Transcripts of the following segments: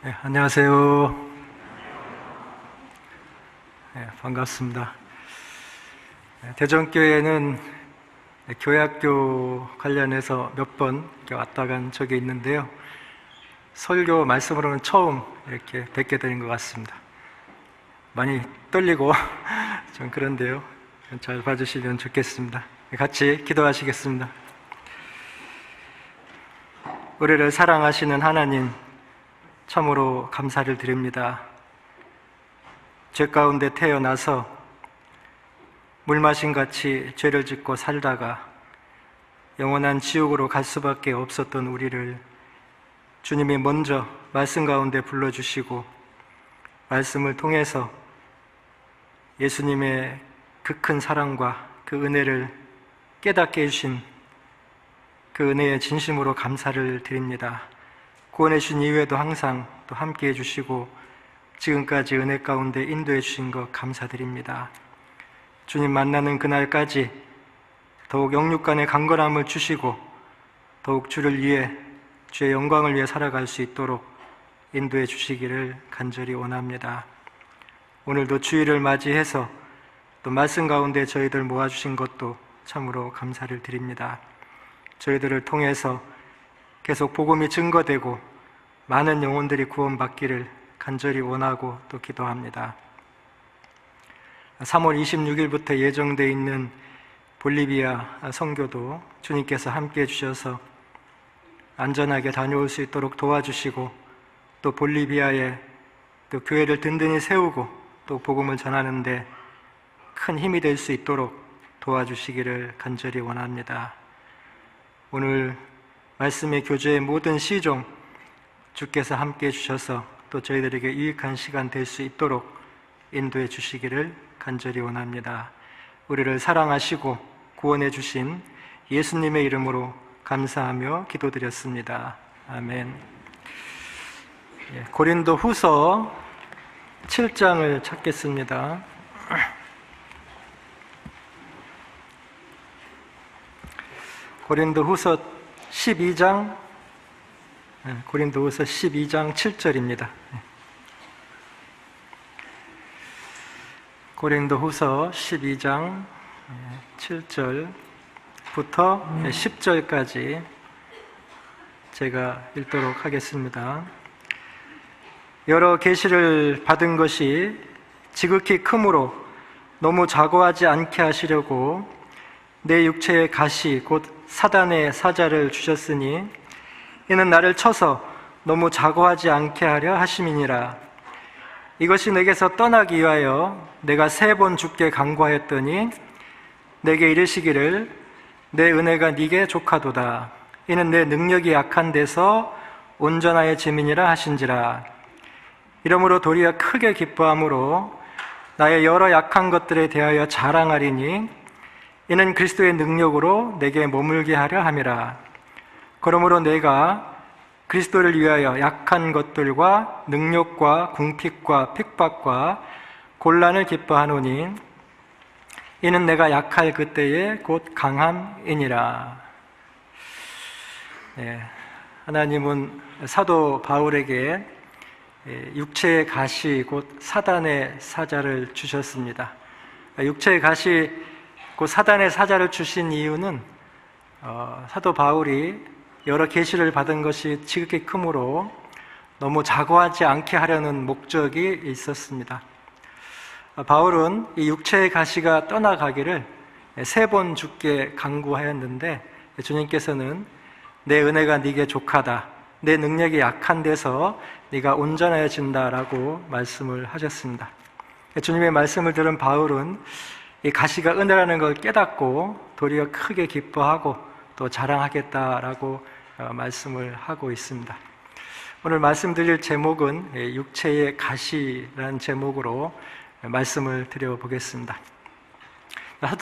네, 안녕하세요. 네, 반갑습니다. 대전교회는 교회학교 관련해서 몇 번 왔다 간 적이 있는데요. 설교 말씀으로는 처음 이렇게 뵙게 되는 것 같습니다. 많이 떨리고 좀 그런데요. 잘 봐주시면 좋겠습니다. 같이 기도하시겠습니다. 우리를 사랑하시는 하나님, 참으로 감사를 드립니다. 죄 가운데 태어나서 물마신같이 죄를 짓고 살다가 영원한 지옥으로 갈 수밖에 없었던 우리를 주님이 먼저 말씀 가운데 불러주시고 말씀을 통해서 예수님의 그 큰 사랑과 그 은혜를 깨닫게 해주신 그 은혜에 진심으로 감사를 드립니다. 구원해 주신 이후에도 항상 또 함께 해주시고 지금까지 은혜 가운데 인도해 주신 것 감사드립니다. 주님 만나는 그날까지 더욱 영육간의 강건함을 주시고 더욱 주를 위해, 주의 영광을 위해 살아갈 수 있도록 인도해 주시기를 간절히 원합니다. 오늘도 주일을 맞이해서 또 말씀 가운데 저희들 모아주신 것도 참으로 감사를 드립니다. 저희들을 통해서 계속 복음이 증거되고 많은 영혼들이 구원받기를 간절히 원하고 또 기도합니다. 3월 26일부터 예정되어 있는 볼리비아 선교도 주님께서 함께 해주셔서 안전하게 다녀올 수 있도록 도와주시고 또 볼리비아에 또 교회를 든든히 세우고 또 복음을 전하는데 큰 힘이 될 수 있도록 도와주시기를 간절히 원합니다. 오늘 말씀의 교제의 모든 시종 주께서 함께 해주셔서 또 저희들에게 유익한 시간 될 수 있도록 인도해 주시기를 간절히 원합니다. 우리를 사랑하시고 구원해 주신 예수님의 이름으로 감사하며 기도드렸습니다. 아멘. 고린도 후서 7장을 찾겠습니다. 고린도 후서 12장 7절입니다. 고린도 후서 12장 7절부터 10절까지 제가 읽도록 하겠습니다. 여러 계시를 받은 것이 지극히 크므로 너무 자고하지 않게 하시려고 내 육체의 가시 곧 사단의 사자를 주셨으니 이는 나를 쳐서 너무 자고하지 않게 하려 하심이니라. 이것이 내게서 떠나기 위하여 내가 3번 주께 간구하였더니 내게 이르시기를 내 은혜가 네게 족하도다. 이는 내 능력이 약한 데서 온전하여 짐이니라 하신지라. 이러므로 도리어 크게 기뻐함으로 나의 여러 약한 것들에 대하여 자랑하리니 이는 그리스도의 능력으로 내게 머물게 하려 함이라. 그러므로 내가 그리스도를 위하여 약한 것들과 능력과 궁핍과 핍박과 곤란을 기뻐하노니 이는 내가 약할 그때에 곧 강함이니라. 하나님은 사도 바울에게 육체의 가시 곧 사단의 사자를 주셨습니다. 육체의 가시 곧 사단의 사자를 주신 이유는 사도 바울이 여러 계시를 받은 것이 지극히 크므로 너무 자고하지 않게 하려는 목적이 있었습니다. 바울은 이 육체의 가시가 떠나가기를 3번 주께 간구하였는데 주님께서는 내 은혜가 네게 족하다, 내 능력이 약한 데서 네가 온전해진다라고 말씀을 하셨습니다. 주님의 말씀을 들은 바울은 이 가시가 은혜라는 걸 깨닫고 도리어 크게 기뻐하고 또 자랑하겠다라고 말씀을 하고 있습니다. 오늘 말씀드릴 제목은 육체의 가시라는 제목으로 말씀을 드려보겠습니다.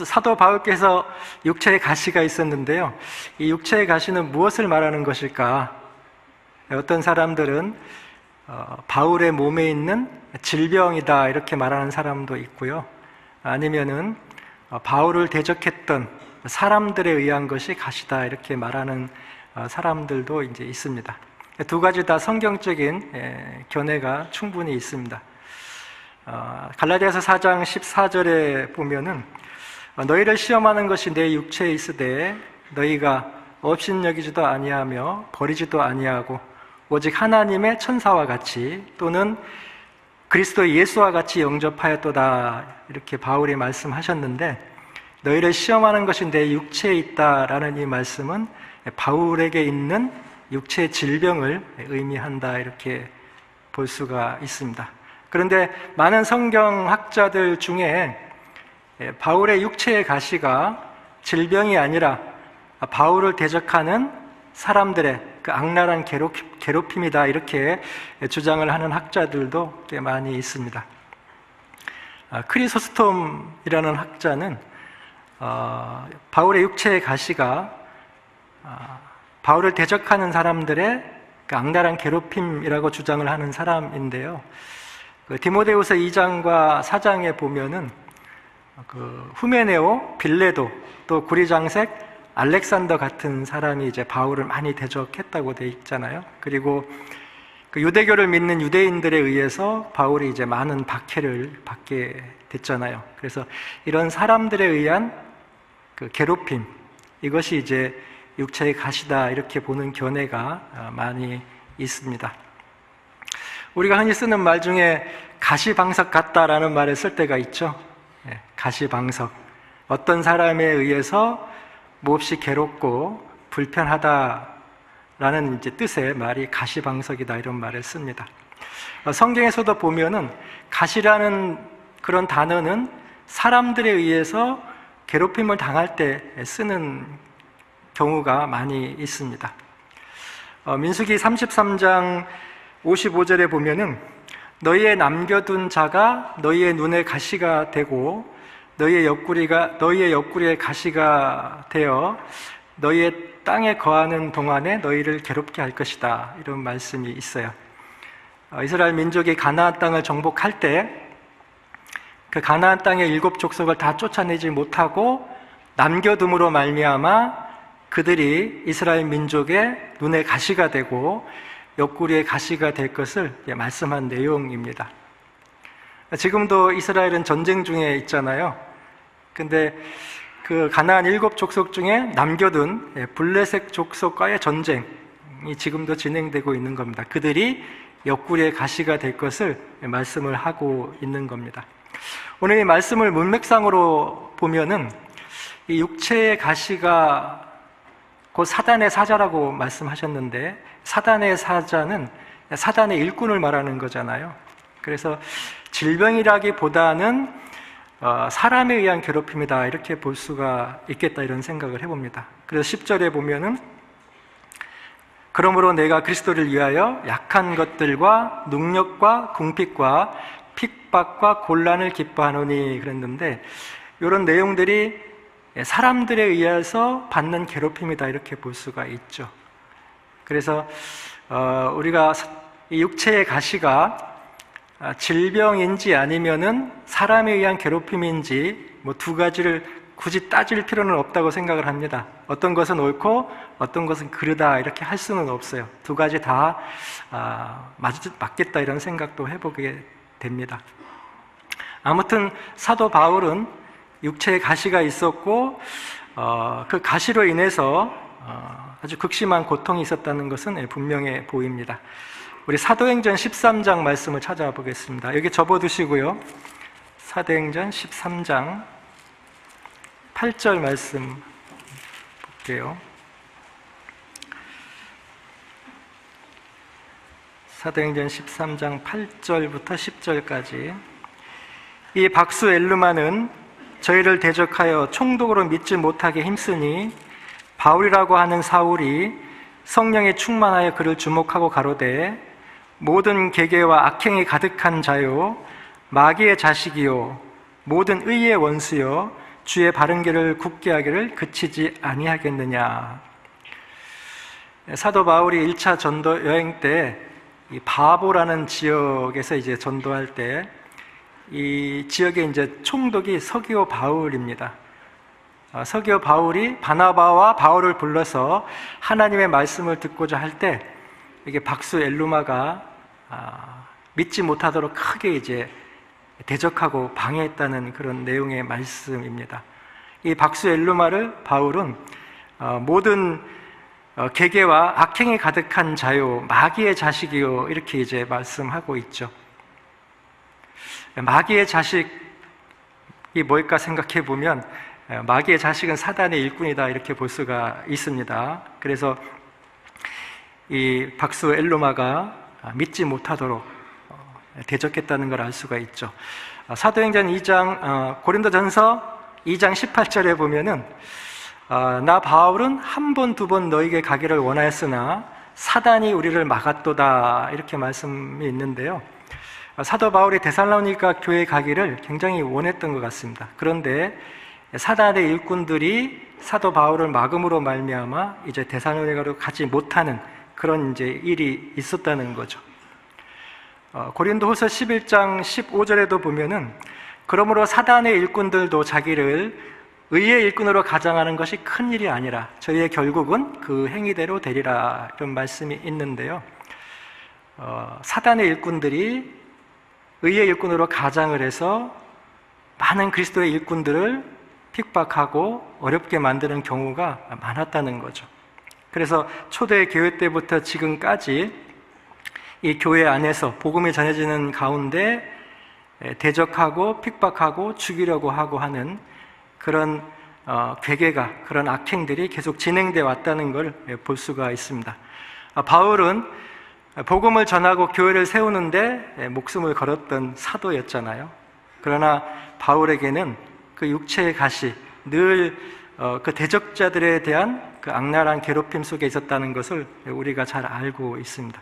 사도 바울께서 육체의 가시가 있었는데요. 이 육체의 가시는 무엇을 말하는 것일까? 어떤 사람들은 바울의 몸에 있는 질병이다 이렇게 말하는 사람도 있고요. 아니면은 바울을 대적했던 사람들에 의한 것이 가시다 이렇게 말하는 사람들도 이제 있습니다. 두 가지 다 성경적인 견해가 충분히 있습니다. 갈라디아서 4장 14절에 보면은 너희를 시험하는 것이 내 육체에 있으되 너희가 업신여기지도 아니하며 버리지도 아니하고 오직 하나님의 천사와 같이 또는 그리스도 예수와 같이 영접하였도다, 이렇게 바울이 말씀하셨는데, 너희를 시험하는 것이 내 육체에 있다라는 이 말씀은 바울에게 있는 육체의 질병을 의미한다, 이렇게 볼 수가 있습니다. 그런데 많은 성경학자들 중에 바울의 육체의 가시가 질병이 아니라 바울을 대적하는 사람들의 그 악랄한 괴롭힘이다, 이렇게 주장을 하는 학자들도 꽤 많이 있습니다. 크리소스톰이라는 학자는 바울의 육체의 가시가 바울을 대적하는 사람들의 그 악랄한 괴롭힘이라고 주장을 하는 사람인데요. 디모데후서 2장과 4장에 보면은 후메네오, 빌레도, 또 구리장색 알렉산더 같은 사람이 이제 바울을 많이 대적했다고 돼 있잖아요. 그리고 그 유대교를 믿는 유대인들에 의해서 바울이 이제 많은 박해를 받게 됐잖아요. 그래서 이런 사람들에 의한 그 괴롭힘, 이것이 이제 육체의 가시다, 이렇게 보는 견해가 많이 있습니다. 우리가 흔히 쓰는 말 중에 가시방석 같다라는 말을 쓸 때가 있죠. 가시방석. 어떤 사람에 의해서 몹시 괴롭고 불편하다라는 이제 뜻의 말이 가시방석이다, 이런 말을 씁니다. 성경에서도 보면은 가시라는 그런 단어는 사람들에 의해서 괴롭힘을 당할 때 쓰는 경우가 많이 있습니다. 민수기 33장 55절에 보면은 너희의 남겨둔 자가 너희의 눈에 가시가 되고 너희의 옆구리에 가시가 되어 너희의 땅에 거하는 동안에 너희를 괴롭게 할 것이다, 이런 말씀이 있어요. 이스라엘 민족이 가나안 땅을 정복할 때 그 가나안 땅의 7 족속을 다 쫓아내지 못하고 남겨둠으로 말미암아 그들이 이스라엘 민족의 눈에 가시가 되고 옆구리에 가시가 될 것을 말씀한 내용입니다. 지금도 이스라엘은 전쟁 중에 있잖아요. 근데 그 가나안 7 족속 중에 남겨둔 블레셋 족속과의 전쟁이 지금도 진행되고 있는 겁니다. 그들이 옆구리에 가시가 될 것을 말씀을 하고 있는 겁니다. 오늘 이 말씀을 문맥상으로 보면은 이 육체의 가시가 곧 사단의 사자라고 말씀하셨는데, 사단의 사자는 사단의 일꾼을 말하는 거잖아요. 그래서 질병이라기보다는 사람에 의한 괴롭힘이다, 이렇게 볼 수가 있겠다, 이런 생각을 해봅니다. 그래서 10절에 보면은 그러므로 내가 그리스도를 위하여 약한 것들과 능력과 궁핍과 핍박과 곤란을 기뻐하노니 그랬는데, 이런 내용들이 사람들에 의해서 받는 괴롭힘이다, 이렇게 볼 수가 있죠. 그래서 우리가 이 육체의 가시가 질병인지 아니면은 사람에 의한 괴롭힘인지 뭐 두 가지를 굳이 따질 필요는 없다고 생각을 합니다. 어떤 것은 옳고 어떤 것은 그르다, 이렇게 할 수는 없어요. 두 가지 다 맞겠다, 이런 생각도 해보게 됩니다. 아무튼 사도 바울은 육체에 가시가 있었고 그 가시로 인해서 아주 극심한 고통이 있었다는 것은 분명해 보입니다. 우리 사도행전 13장 말씀을 찾아보겠습니다. 여기 접어두시고요. 사도행전 13장 8절 말씀 볼게요. 사도행전 13장 8절부터 10절까지. 이 박수 엘르마는 저희를 대적하여 총독으로 믿지 못하게 힘쓰니 바울이라고 하는 사울이 성령에 충만하여 그를 주목하고 가로되 모든 계계와 악행이 가득한 자요 마귀의 자식이요 모든 의의 원수요 주의 바른 길을 굳게 하기를 그치지 아니하겠느냐. 사도 바울이 1차 전도 여행 때 이 바보라는 지역에서 이제 전도할 때 이 지역의 이제 총독이 서기오 바울입니다. 서기오 바울이 바나바와 바울을 불러서 하나님의 말씀을 듣고자 할 때 이게 박수 엘루마가 믿지 못하도록 크게 이제 대적하고 방해했다는 그런 내용의 말씀입니다. 이 박수 엘루마를 바울은 모든 계계와 악행이 가득한 자요, 마귀의 자식이요, 이렇게 이제 말씀하고 있죠. 마귀의 자식이 뭘까 생각해 보면 마귀의 자식은 사단의 일꾼이다, 이렇게 볼 수가 있습니다. 그래서 이 박수 엘루마가 믿지 못하도록 대적했다는 걸 알 수가 있죠. 사도행전 2장, 고린도전서 2장 18절에 보면은 나 바울은 한 번, 두 번 너에게 가기를 원하였으나 사단이 우리를 막았도다, 이렇게 말씀이 있는데요. 사도 바울이 데살로니가 교회에 가기를 굉장히 원했던 것 같습니다. 그런데 사단의 일꾼들이 사도 바울을 막음으로 말미암아 이제 데살로니가로 가지 못하는 그런 이제 일이 있었다는 거죠. 고린도후서 11장 15절에도 보면은 그러므로 사단의 일꾼들도 자기를 의의 일꾼으로 가장하는 것이 큰 일이 아니라 저희의 결국은 그 행위대로 되리라, 이런 말씀이 있는데요. 사단의 일꾼들이 의의 일꾼으로 가장을 해서 많은 그리스도의 일꾼들을 핍박하고 어렵게 만드는 경우가 많았다는 거죠. 그래서 초대 교회 때부터 지금까지 이 교회 안에서 복음이 전해지는 가운데 대적하고 핍박하고 죽이려고 하고 하는 그런 괴계가, 그런 악행들이 계속 진행되어 왔다는 걸 볼 수가 있습니다. 바울은 복음을 전하고 교회를 세우는데 목숨을 걸었던 사도였잖아요. 그러나 바울에게는 그 육체의 가시, 늘 그 대적자들에 대한 그 악랄한 괴롭힘 속에 있었다는 것을 우리가 잘 알고 있습니다.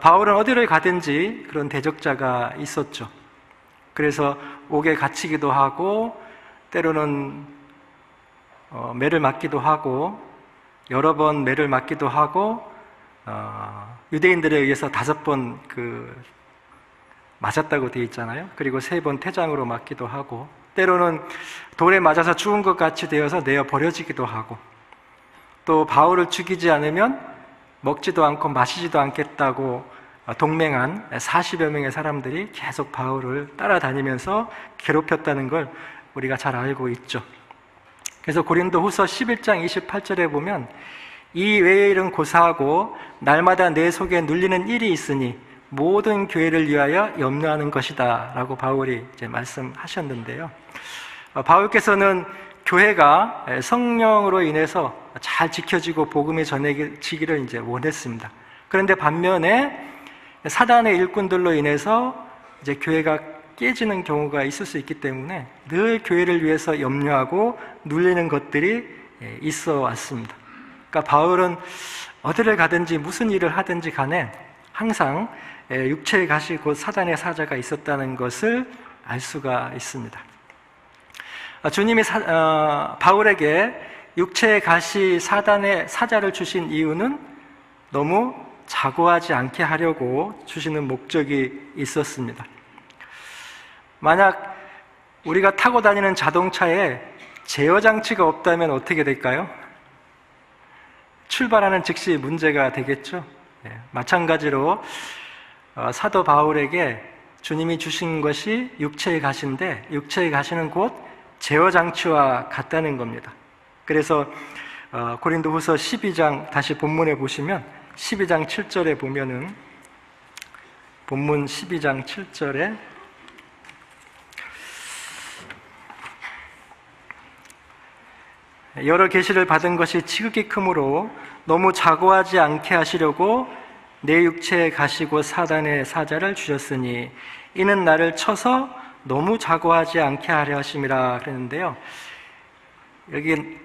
바울은 어디를 가든지 그런 대적자가 있었죠. 그래서 옥에 갇히기도 하고 때로는 매를 맞기도 하고 여러 번 매를 맞기도 하고 유대인들에 의해서 5번 맞았다고 되어 있잖아요. 그리고 3번 태장으로 맞기도 하고 때로는 돌에 맞아서 죽은 것 같이 되어서 내어 버려지기도 하고 또 바울을 죽이지 않으면 먹지도 않고 마시지도 않겠다고 동맹한 40여 명의 사람들이 계속 바울을 따라다니면서 괴롭혔다는 걸 우리가 잘 알고 있죠. 그래서 고린도후서 11장 28절에 보면 이 외의 일은 고사하고 날마다 내 속에 눌리는 일이 있으니 모든 교회를 위하여 염려하는 것이다, 라고 바울이 이제 말씀하셨는데요. 바울께서는 교회가 성령으로 인해서 잘 지켜지고 복음이 전해지기를 이제 원했습니다. 그런데 반면에 사단의 일꾼들로 인해서 이제 교회가 깨지는 경우가 있을 수 있기 때문에 늘 교회를 위해서 염려하고 눌리는 것들이 있어 왔습니다. 그러니까 바울은 어디를 가든지 무슨 일을 하든지 간에 항상 육체의 가시 곧 사단의 사자가 있었다는 것을 알 수가 있습니다. 주님이 바울에게 육체의 가시 사단의 사자를 주신 이유는 너무 자고하지 않게 하려고 주시는 목적이 있었습니다. 만약 우리가 타고 다니는 자동차에 제어 장치가 없다면 어떻게 될까요? 출발하는 즉시 문제가 되겠죠. 마찬가지로 사도 바울에게 주님이 주신 것이 육체의 가시인데 육체의 가시는 곧 제어 장치와 같다는 겁니다. 그래서 고린도후서 12장 다시 본문에 보시면 12장 7절에 보면은 본문 12장 7절에 여러 계시를 받은 것이 지극히 크므로 너무 자고하지 않게 하시려고 내 육체에 가시고 사단의 사자를 주셨으니 이는 나를 쳐서 너무 자고하지 않게 하려 하심이라 그랬는데요. 여기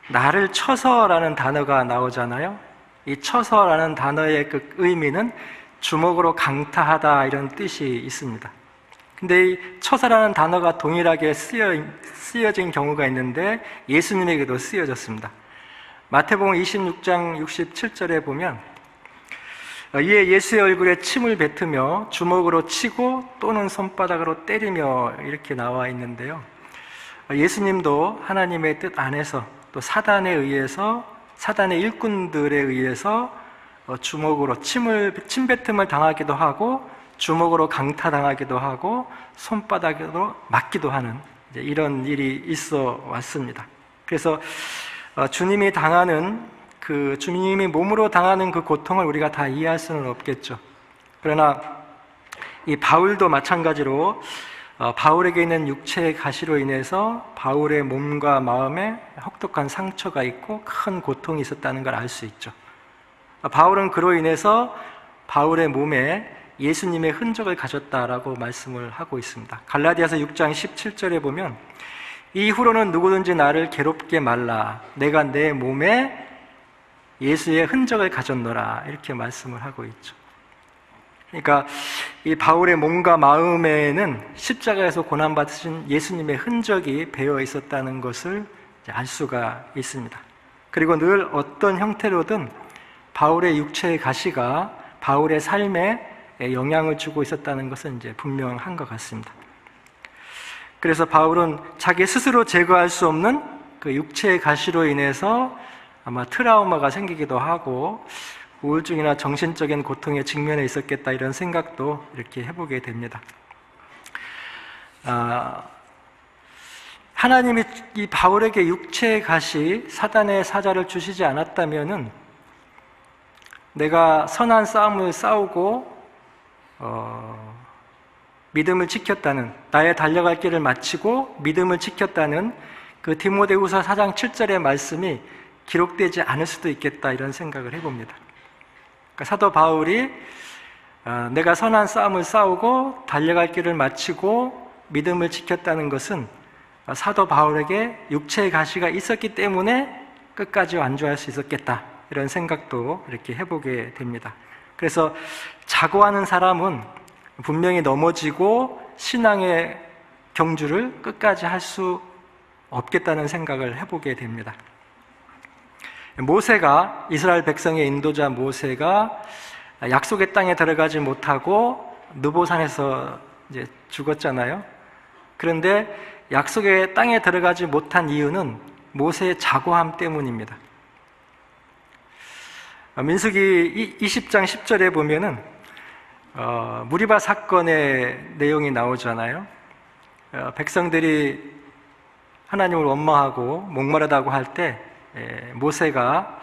나를 쳐서라는 단어가 나오잖아요. 이 쳐서라는 단어의 그 의미는 주먹으로 강타하다 이런 뜻이 있습니다. 근데 이 쳐서라는 단어가 동일하게 쓰여진 경우가 있는데 예수님에게도 쓰여졌습니다. 마태복음 26장 67절에 보면 이에 예수의 얼굴에 침을 뱉으며 주먹으로 치고 또는 손바닥으로 때리며 이렇게 나와 있는데요. 예수님도 하나님의 뜻 안에서 또 사단에 의해서 사단의 일꾼들에 의해서 주먹으로 침뱉음을 당하기도 하고 주먹으로 강타당하기도 하고 손바닥으로 맞기도 하는 이런 일이 있어 왔습니다. 그래서 주님이 몸으로 당하는 그 고통을 우리가 다 이해할 수는 없겠죠. 그러나 이 바울도 마찬가지로 바울에게 있는 육체의 가시로 인해서 바울의 몸과 마음에 혹독한 상처가 있고 큰 고통이 있었다는 걸 알 수 있죠. 바울은 그로 인해서 바울의 몸에 예수님의 흔적을 가졌다라고 말씀을 하고 있습니다. 갈라디아서 6장 17절에 보면 이후로는 누구든지 나를 괴롭게 말라. 내가 내 몸에 예수의 흔적을 가졌노라. 이렇게 말씀을 하고 있죠. 그러니까 이 바울의 몸과 마음에는 십자가에서 고난받으신 예수님의 흔적이 배어 있었다는 것을 알 수가 있습니다. 그리고 늘 어떤 형태로든 바울의 육체의 가시가 바울의 삶에 영향을 주고 있었다는 것은 이제 분명한 것 같습니다. 그래서 바울은 자기 스스로 제거할 수 없는 그 육체의 가시로 인해서 아마 트라우마가 생기기도 하고 우울증이나 정신적인 고통에 직면해 있었겠다 이런 생각도 이렇게 해보게 됩니다. 하나님이 이 바울에게 육체의 가시, 사단의 사자를 주시지 않았다면은 내가 선한 싸움을 싸우고 믿음을 지켰다는, 나의 달려갈 길을 마치고 믿음을 지켰다는 그 디모데후서 4장 7절의 말씀이 기록되지 않을 수도 있겠다 이런 생각을 해봅니다. 그러니까 사도 바울이 내가 선한 싸움을 싸우고 달려갈 길을 마치고 믿음을 지켰다는 것은 사도 바울에게 육체의 가시가 있었기 때문에 끝까지 완주할 수 있었겠다 이런 생각도 이렇게 해보게 됩니다. 그래서 자고하는 사람은 분명히 넘어지고 신앙의 경주를 끝까지 할 수 없겠다는 생각을 해보게 됩니다. 모세가, 이스라엘 백성의 인도자 모세가 약속의 땅에 들어가지 못하고 느보산에서 이제 죽었잖아요. 그런데 약속의 땅에 들어가지 못한 이유는 모세의 자고함 때문입니다. 민수기 20장 10절에 보면은 무리바 사건의 내용이 나오잖아요. 백성들이 하나님을 원망하고 목마르다고 할 때 모세가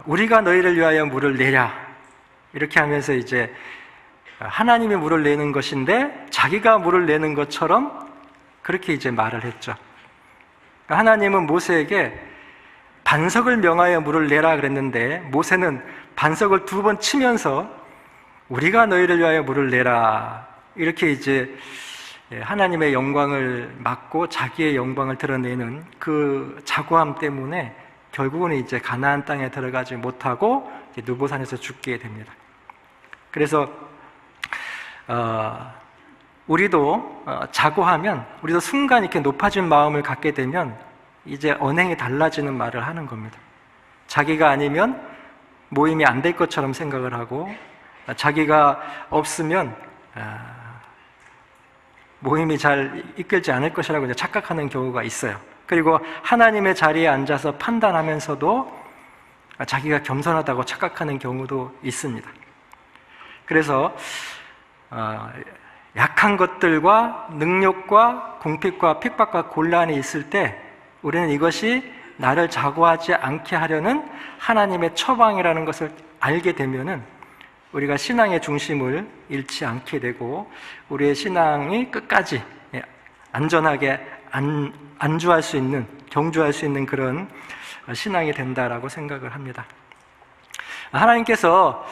우리가 너희를 위하여 물을 내랴 이렇게 하면서 이제 하나님이 물을 내는 것인데 자기가 물을 내는 것처럼 그렇게 이제 말을 했죠. 하나님은 모세에게 반석을 명하여 물을 내라 그랬는데 모세는 반석을 2번 치면서 우리가 너희를 위하여 물을 내라 이렇게 이제 하나님의 영광을 막고 자기의 영광을 드러내는 그 자고함 때문에 결국은 이제 가나안 땅에 들어가지 못하고 느보산에서 죽게 됩니다. 그래서 우리도 자고하면 우리도 순간 이렇게 높아진 마음을 갖게 되면 이제 언행이 달라지는 말을 하는 겁니다. 자기가 아니면 모임이 안 될 것처럼 생각을 하고 자기가 없으면 모임이 잘 이끌지 않을 것이라고 이제 착각하는 경우가 있어요. 그리고 하나님의 자리에 앉아서 판단하면서도 자기가 겸손하다고 착각하는 경우도 있습니다. 그래서 약한 것들과 능력과 궁핍과 핍박과 곤란이 있을 때 우리는 이것이 나를 자고하지 않게 하려는 하나님의 처방이라는 것을 알게 되면은 우리가 신앙의 중심을 잃지 않게 되고 우리의 신앙이 끝까지 안전하게 안주할 수 있는, 경주할 수 있는 그런 신앙이 된다라고 생각을 합니다. 하나님께서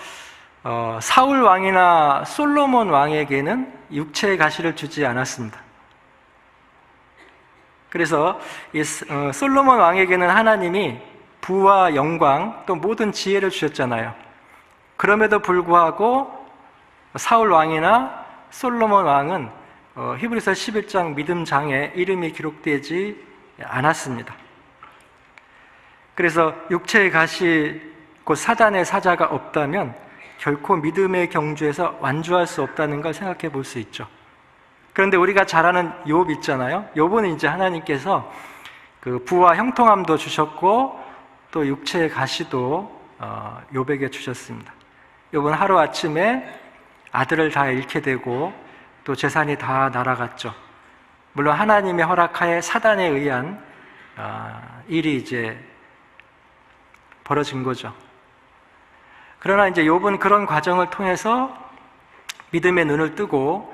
사울 왕이나 솔로몬 왕에게는 육체의 가시를 주지 않았습니다. 그래서 이 솔로몬 왕에게는 하나님이 부와 영광 또 모든 지혜를 주셨잖아요. 그럼에도 불구하고 사울 왕이나 솔로몬 왕은 히브리서 11장 믿음장에 이름이 기록되지 않았습니다. 그래서 육체의 가시 곧 사단의 사자가 없다면 결코 믿음의 경주에서 완주할 수 없다는 걸 생각해 볼 수 있죠. 그런데 우리가 잘 아는 욥 있잖아요. 욥은 이제 하나님께서 그 부와 형통함도 주셨고 또 육체의 가시도 욥에게 주셨습니다. 욥은 하루아침에 아들을 다 잃게 되고 또 재산이 다 날아갔죠. 물론 하나님의 허락하에 사단에 의한 일이 이제 벌어진 거죠. 그러나 이제 욥은 그런 과정을 통해서 믿음의 눈을 뜨고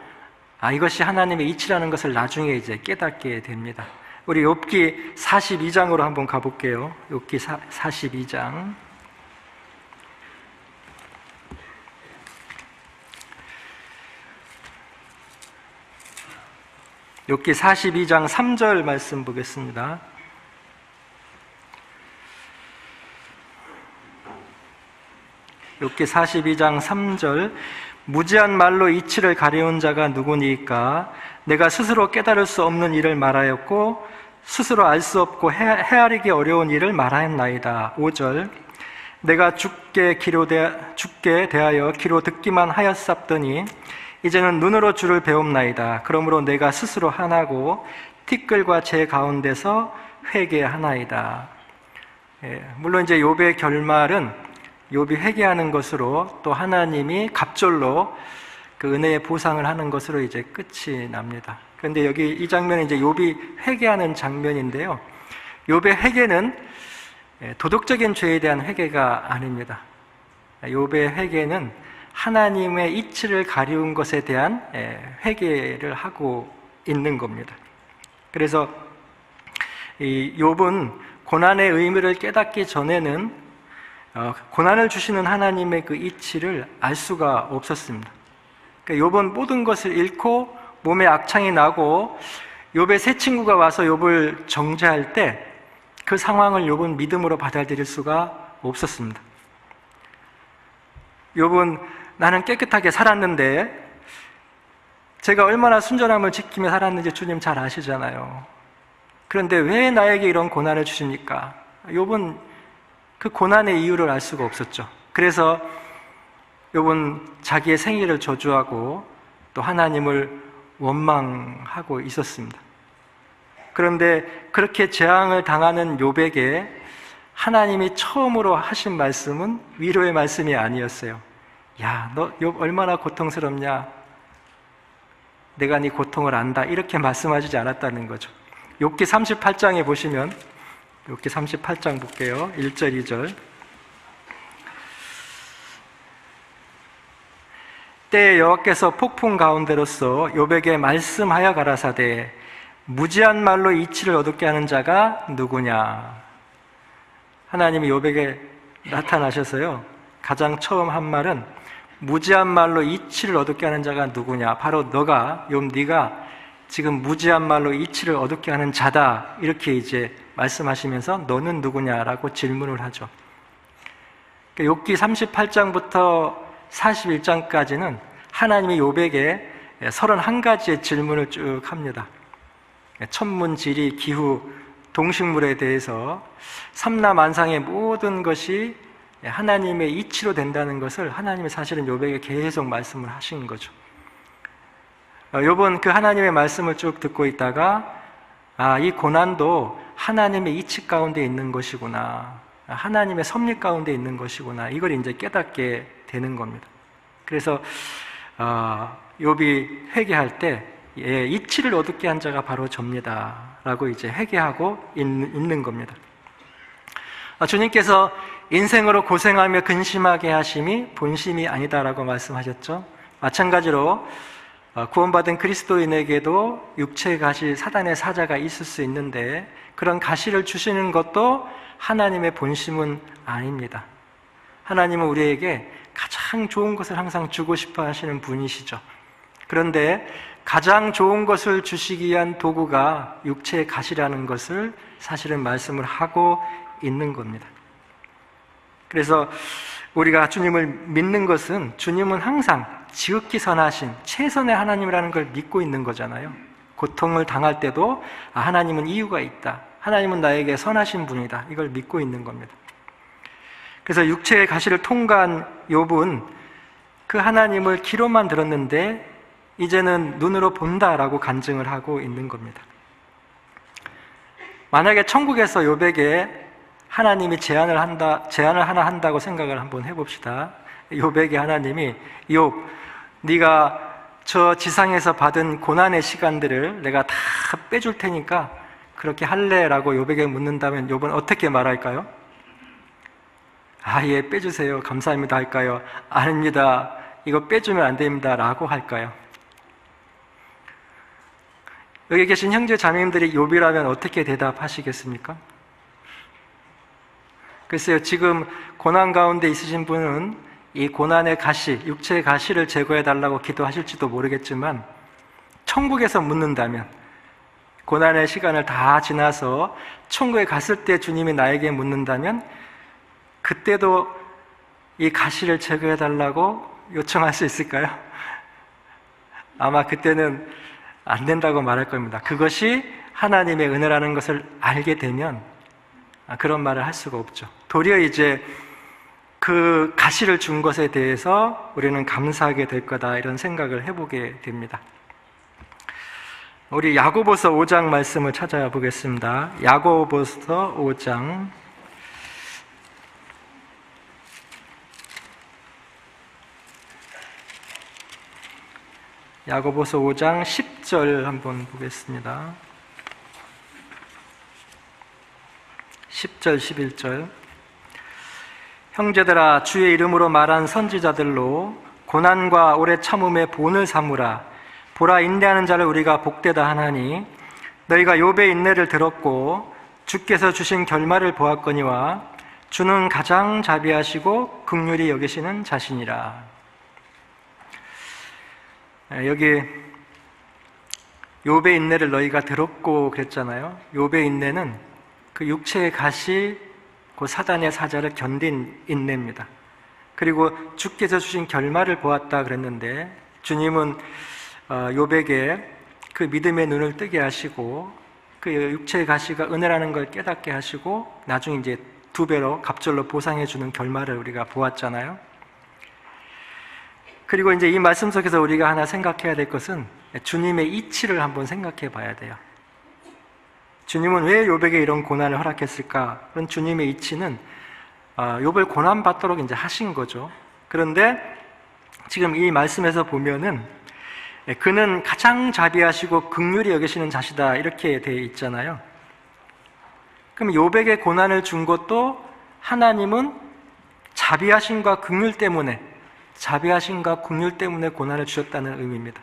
이것이 하나님의 이치라는 것을 나중에 이제 깨닫게 됩니다. 우리 욥기 42장으로 한번 가볼게요. 욥기 42장. 욥기 42장 3절 말씀 보겠습니다. 욥기 42장 3절. 무지한 말로 이치를 가려운 자가 누구니까? 내가 스스로 깨달을 수 없는 일을 말하였고 스스로 알 수 없고 헤아리기 어려운 일을 말하였나이다. 5절. 내가 죽게 대하여 귀로 듣기만 하였sap더니 이제는 눈으로 주를 배웁나이다. 그러므로 내가 스스로 하나고 티끌과 제 가운데서 회개하나이다. 물론 이제 욥의 결말은 욥이 회개하는 것으로 또 하나님이 갑절로 그 은혜의 보상을 하는 것으로 이제 끝이 납니다. 그런데 여기 이 장면은 이제 욥이 회개하는 장면인데요. 욥의 회개는 도덕적인 죄에 대한 회개가 아닙니다. 욥의 회개는 하나님의 이치를 가리운 것에 대한 회개를 하고 있는 겁니다. 그래서 이 욥은 고난의 의미를 깨닫기 전에는 고난을 주시는 하나님의 그 이치를 알 수가 없었습니다. 그러니까 욥은 모든 것을 잃고 몸에 악창이 나고 욥의 세 친구가 와서 욥을 정죄할 때 그 상황을 욥은 믿음으로 받아들일 수가 없었습니다. 욥은 나는 깨끗하게 살았는데 제가 얼마나 순전함을 지키며 살았는지 주님 잘 아시잖아요. 그런데 왜 나에게 이런 고난을 주십니까? 욥은 그 고난의 이유를 알 수가 없었죠. 그래서 욥은 자기의 생애를 저주하고 또 하나님을 원망하고 있었습니다. 그런데 그렇게 재앙을 당하는 욥에게 하나님이 처음으로 하신 말씀은 위로의 말씀이 아니었어요. 야, 너 욥 얼마나 고통스럽냐? 내가 네 고통을 안다. 이렇게 말씀하시지 않았다는 거죠. 욥기 38장에 보시면 욥기 38장 볼게요. 1절, 2절. 때에 여호와께서 폭풍 가운데로서 욥에게 말씀하여 가라사대 무지한 말로 이치를 얻게 하는 자가 누구냐? 하나님이 욥에게 나타나셔서요. 가장 처음 한 말은 무지한 말로 이치를 얻게 하는 자가 누구냐? 바로 너가, 욥 네가 지금 무지한 말로 이치를 얻게 하는 자다. 이렇게 이제 말씀하시면서 너는 누구냐라고 질문을 하죠. 욥기 38장부터 41장까지는 하나님이 욥에게 31가지의 질문을 쭉 합니다. 천문, 지리, 기후, 동식물에 대해서 삼라만상의 모든 것이 하나님의 이치로 된다는 것을 하나님이 사실은 욥에게 계속 말씀을 하신 거죠. 욥은 그 하나님의 말씀을 쭉 듣고 있다가 이 고난도 하나님의 이치 가운데 있는 것이구나, 하나님의 섭리 가운데 있는 것이구나, 이걸 이제 깨닫게 되는 겁니다. 그래서 욥이 회개할 때 이치를 얻게 한 자가 바로 접니다 라고 이제 회개하고 있는 겁니다. 주님께서 인생으로 고생하며 근심하게 하심이 본심이 아니다라고 말씀하셨죠. 마찬가지로 구원받은 그리스도인에게도 육체의 가시, 사단의 사자가 있을 수 있는데 그런 가시를 주시는 것도 하나님의 본심은 아닙니다. 하나님은 우리에게 가장 좋은 것을 항상 주고 싶어 하시는 분이시죠. 그런데 가장 좋은 것을 주시기 위한 도구가 육체의 가시라는 것을 사실은 말씀을 하고 있는 겁니다. 그래서 우리가 주님을 믿는 것은 주님은 항상 지극히 선하신 최선의 하나님이라는 걸 믿고 있는 거잖아요. 고통을 당할 때도 하나님은 이유가 있다, 하나님은 나에게 선하신 분이다, 이걸 믿고 있는 겁니다. 그래서 육체의 가시를 통과한 욥은 그 하나님을 귀로만 들었는데 이제는 눈으로 본다라고 간증을 하고 있는 겁니다. 만약에 천국에서 욥에게 하나님이 제안을 하나 한다고 생각을 한번 해봅시다. 욥에게 하나님이 욥, 네가 저 지상에서 받은 고난의 시간들을 내가 다 빼줄 테니까 그렇게 할래라고 욥에게 묻는다면 욥은 어떻게 말할까요? 예, 빼주세요. 감사합니다 할까요? 아닙니다. 이거 빼주면 안 됩니다 라고 할까요? 여기 계신 형제 자매님들이 욥이라면 어떻게 대답하시겠습니까? 글쎄요, 지금 고난 가운데 있으신 분은 이 고난의 가시, 육체의 가시를 제거해달라고 기도하실지도 모르겠지만 천국에서 묻는다면, 고난의 시간을 다 지나서 천국에 갔을 때 주님이 나에게 묻는다면 그때도 이 가시를 제거해달라고 요청할 수 있을까요? 아마 그때는 안 된다고 말할 겁니다. 그것이 하나님의 은혜라는 것을 알게 되면 그런 말을 할 수가 없죠. 도리어 이제 그 가시를 준 것에 대해서 우리는 감사하게 될 거다, 이런 생각을 해보게 됩니다. 우리 야고보서 5장 말씀을 찾아보겠습니다. 야고보서 5장 야고보서 5장 10절 한번 보겠습니다. 10절 11절. 형제들아, 주의 이름으로 말한 선지자들로 고난과 오래 참음의 본을 삼으라. 보라, 인내하는 자를 우리가 복되다 하나니 너희가 욥의 인내를 들었고 주께서 주신 결말을 보았거니와 주는 가장 자비하시고 긍휼히 여기시는 자신이라. 여기 욥의 인내를 너희가 들었고 그랬잖아요. 욥의 인내는 그 육체의 가시, 그 사단의 사자를 견딘 인내입니다. 그리고 주께서 주신 결말을 보았다 그랬는데, 주님은 욥에게 그 믿음의 눈을 뜨게 하시고 그 육체의 가시가 은혜라는 걸 깨닫게 하시고 나중에 이제 2배로 갑절로 보상해 주는 결말을 우리가 보았잖아요. 그리고 이제 이 말씀 속에서 우리가 하나 생각해야 될 것은 주님의 이치를 한번 생각해 봐야 돼요. 주님은 왜 욥에게 이런 고난을 허락했을까? 그런 주님의 이치는 욥을 고난받도록 이제 하신 거죠. 그런데 지금 이 말씀에서 보면은 그는 가장 자비하시고 긍휼히 여기시는 자시다, 이렇게 되어 있잖아요. 그럼 욥에게 고난을 준 것도 하나님은 자비하심과 긍휼 때문에 고난을 주셨다는 의미입니다.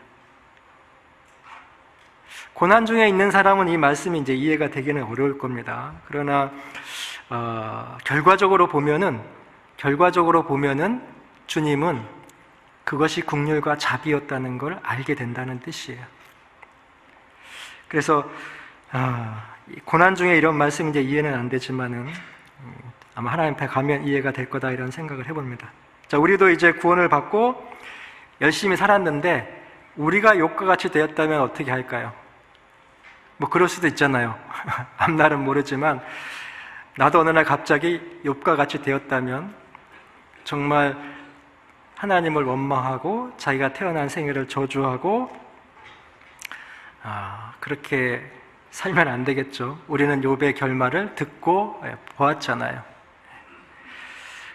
고난 중에 있는 사람은 이 말씀이 이제 이해가 되기는 어려울 겁니다. 그러나 결과적으로 보면은 주님은 그것이 긍휼과 자비였다는 걸 알게 된다는 뜻이에요. 그래서 고난 중에 이런 말씀이 이제 이해는 안 되지만은 아마 하나님 앞에 가면 이해가 될 거다, 이런 생각을 해봅니다. 자, 우리도 이제 구원을 받고 열심히 살았는데 우리가 욥과 같이 되었다면 어떻게 할까요? 뭐 그럴 수도 있잖아요. 앞날은 모르지만 나도 어느 날 갑자기 욥과 같이 되었다면 정말 하나님을 원망하고 자기가 태어난 생애를 저주하고 그렇게 살면 안 되겠죠. 우리는 욥의 결말을 듣고 보았잖아요.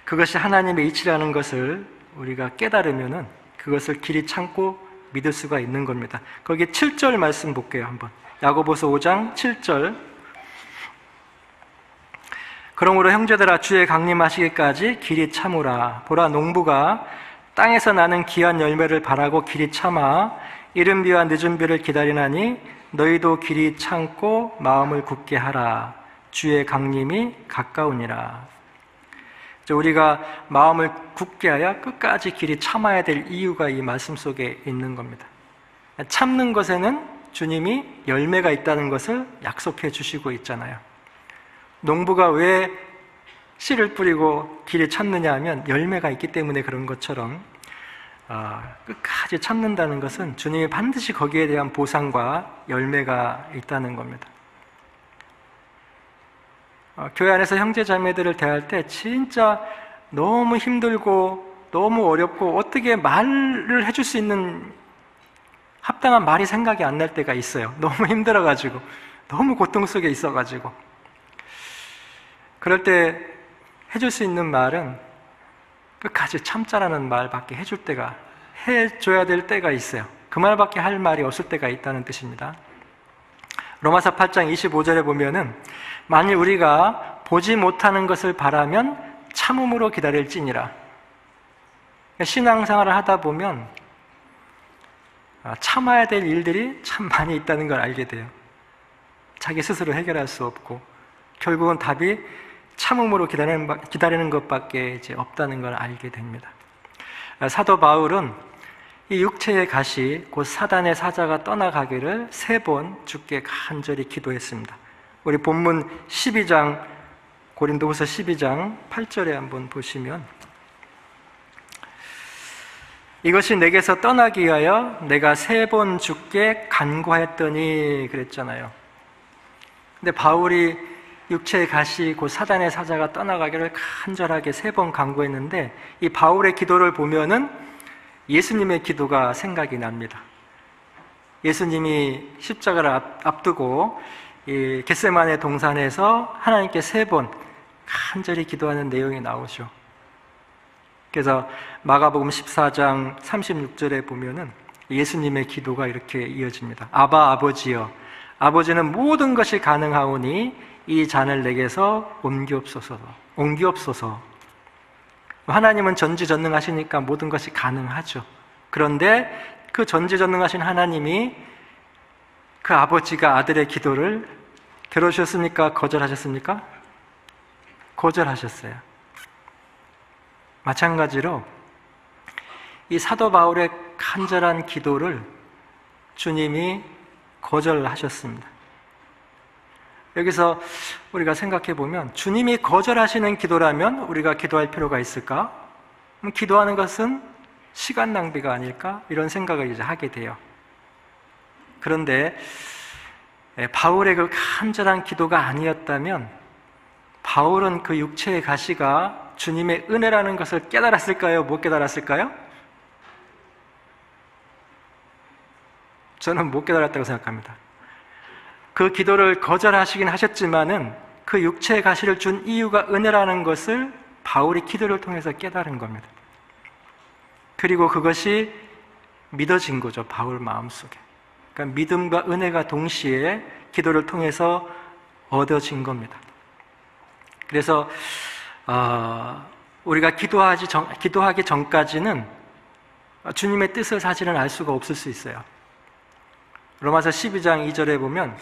그것이 하나님의 이치라는 것을 우리가 깨달으면은 그것을 길이 참고 믿을 수가 있는 겁니다. 거기 7절 말씀 볼게요, 한번. 야고보서 5장 7절. 그러므로 형제들아, 주의 강림하시기까지 길이 참으라. 보라, 농부가 땅에서 나는 귀한 열매를 바라고 길이 참아 이른 비와 늦은 비를 기다리나니 너희도 길이 참고 마음을 굳게 하라. 주의 강림이 가까우니라. 우리가 마음을 굳게 하여 끝까지 길이 참아야 될 이유가 이 말씀 속에 있는 겁니다. 참는 것에는 주님이 열매가 있다는 것을 약속해 주시고 있잖아요. 농부가 왜 씨를 뿌리고 길이 참느냐 하면 열매가 있기 때문에 그런 것처럼 끝까지 참는다는 것은 주님이 반드시 거기에 대한 보상과 열매가 있다는 겁니다. 교회 안에서 형제 자매들을 대할 때 진짜 너무 힘들고 너무 어렵고 어떻게 말을 해줄 수 있는 합당한 말이 생각이 안 날 때가 있어요. 너무 힘들어가지고, 너무 고통 속에 있어가지고. 그럴 때 해줄 수 있는 말은 끝까지 참자라는 말밖에 해줘야 될 때가 있어요. 그 말밖에 할 말이 없을 때가 있다는 뜻입니다. 로마서 8장 25절에 보면은 만일 우리가 보지 못하는 것을 바라면 참음으로 기다릴지니라. 신앙생활을 하다 보면 참아야 될 일들이 참 많이 있다는 걸 알게 돼요. 자기 스스로 해결할 수 없고 결국은 답이 참음으로 기다리는 것밖에 이제 없다는 걸 알게 됩니다. 사도 바울은 이 육체의 가시 곧 사단의 사자가 떠나가기를 3번 주께 간절히 기도했습니다. 우리 본문 12장 고린도후서 12장 8절에 한번 보시면 이것이 내게서 떠나기 위하여 내가 3번 주께 간구하였더니 그랬잖아요. 근데 바울이 육체의 가시 곧 사단의 사자가 떠나가기를 간절하게 3번 간구했는데 이 바울의 기도를 보면은 예수님의 기도가 생각이 납니다. 예수님이 십자가를 앞두고 이 겟세마네 동산에서 하나님께 3번 간절히 기도하는 내용이 나오죠. 그래서 마가복음 14장 36절에 보면은 예수님의 기도가 이렇게 이어집니다. 아바 아버지여, 아버지는 모든 것이 가능하오니 이 잔을 내게서 옮기옵소서. 하나님은 전지전능하시니까 모든 것이 가능하죠. 그런데 그 전지전능하신 하나님이 그 아버지가 아들의 기도를 들어주셨습니까? 거절하셨습니까? 거절하셨어요. 마찬가지로 이 사도 바울의 간절한 기도를 주님이 거절하셨습니다. 여기서 우리가 생각해 보면 주님이 거절하시는 기도라면 우리가 기도할 필요가 있을까? 그럼 기도하는 것은 시간 낭비가 아닐까? 이런 생각을 이제 하게 돼요. 그런데 바울의 그 간절한 기도가 아니었다면 바울은 그 육체의 가시가 주님의 은혜라는 것을 깨달았을까요? 못 깨달았을까요? 저는 못 깨달았다고 생각합니다. 그 기도를 거절하시긴 하셨지만은 그 육체의 가시를 준 이유가 은혜라는 것을 바울이 기도를 통해서 깨달은 겁니다. 그리고 그것이 믿어진 거죠, 바울 마음속에. 그러니까 믿음과 은혜가 동시에 기도를 통해서 얻어진 겁니다. 그래서 우리가 기도하기 전까지는 주님의 뜻을 사실은 알 수가 없을 수 있어요. 로마서 12장 2절에 보면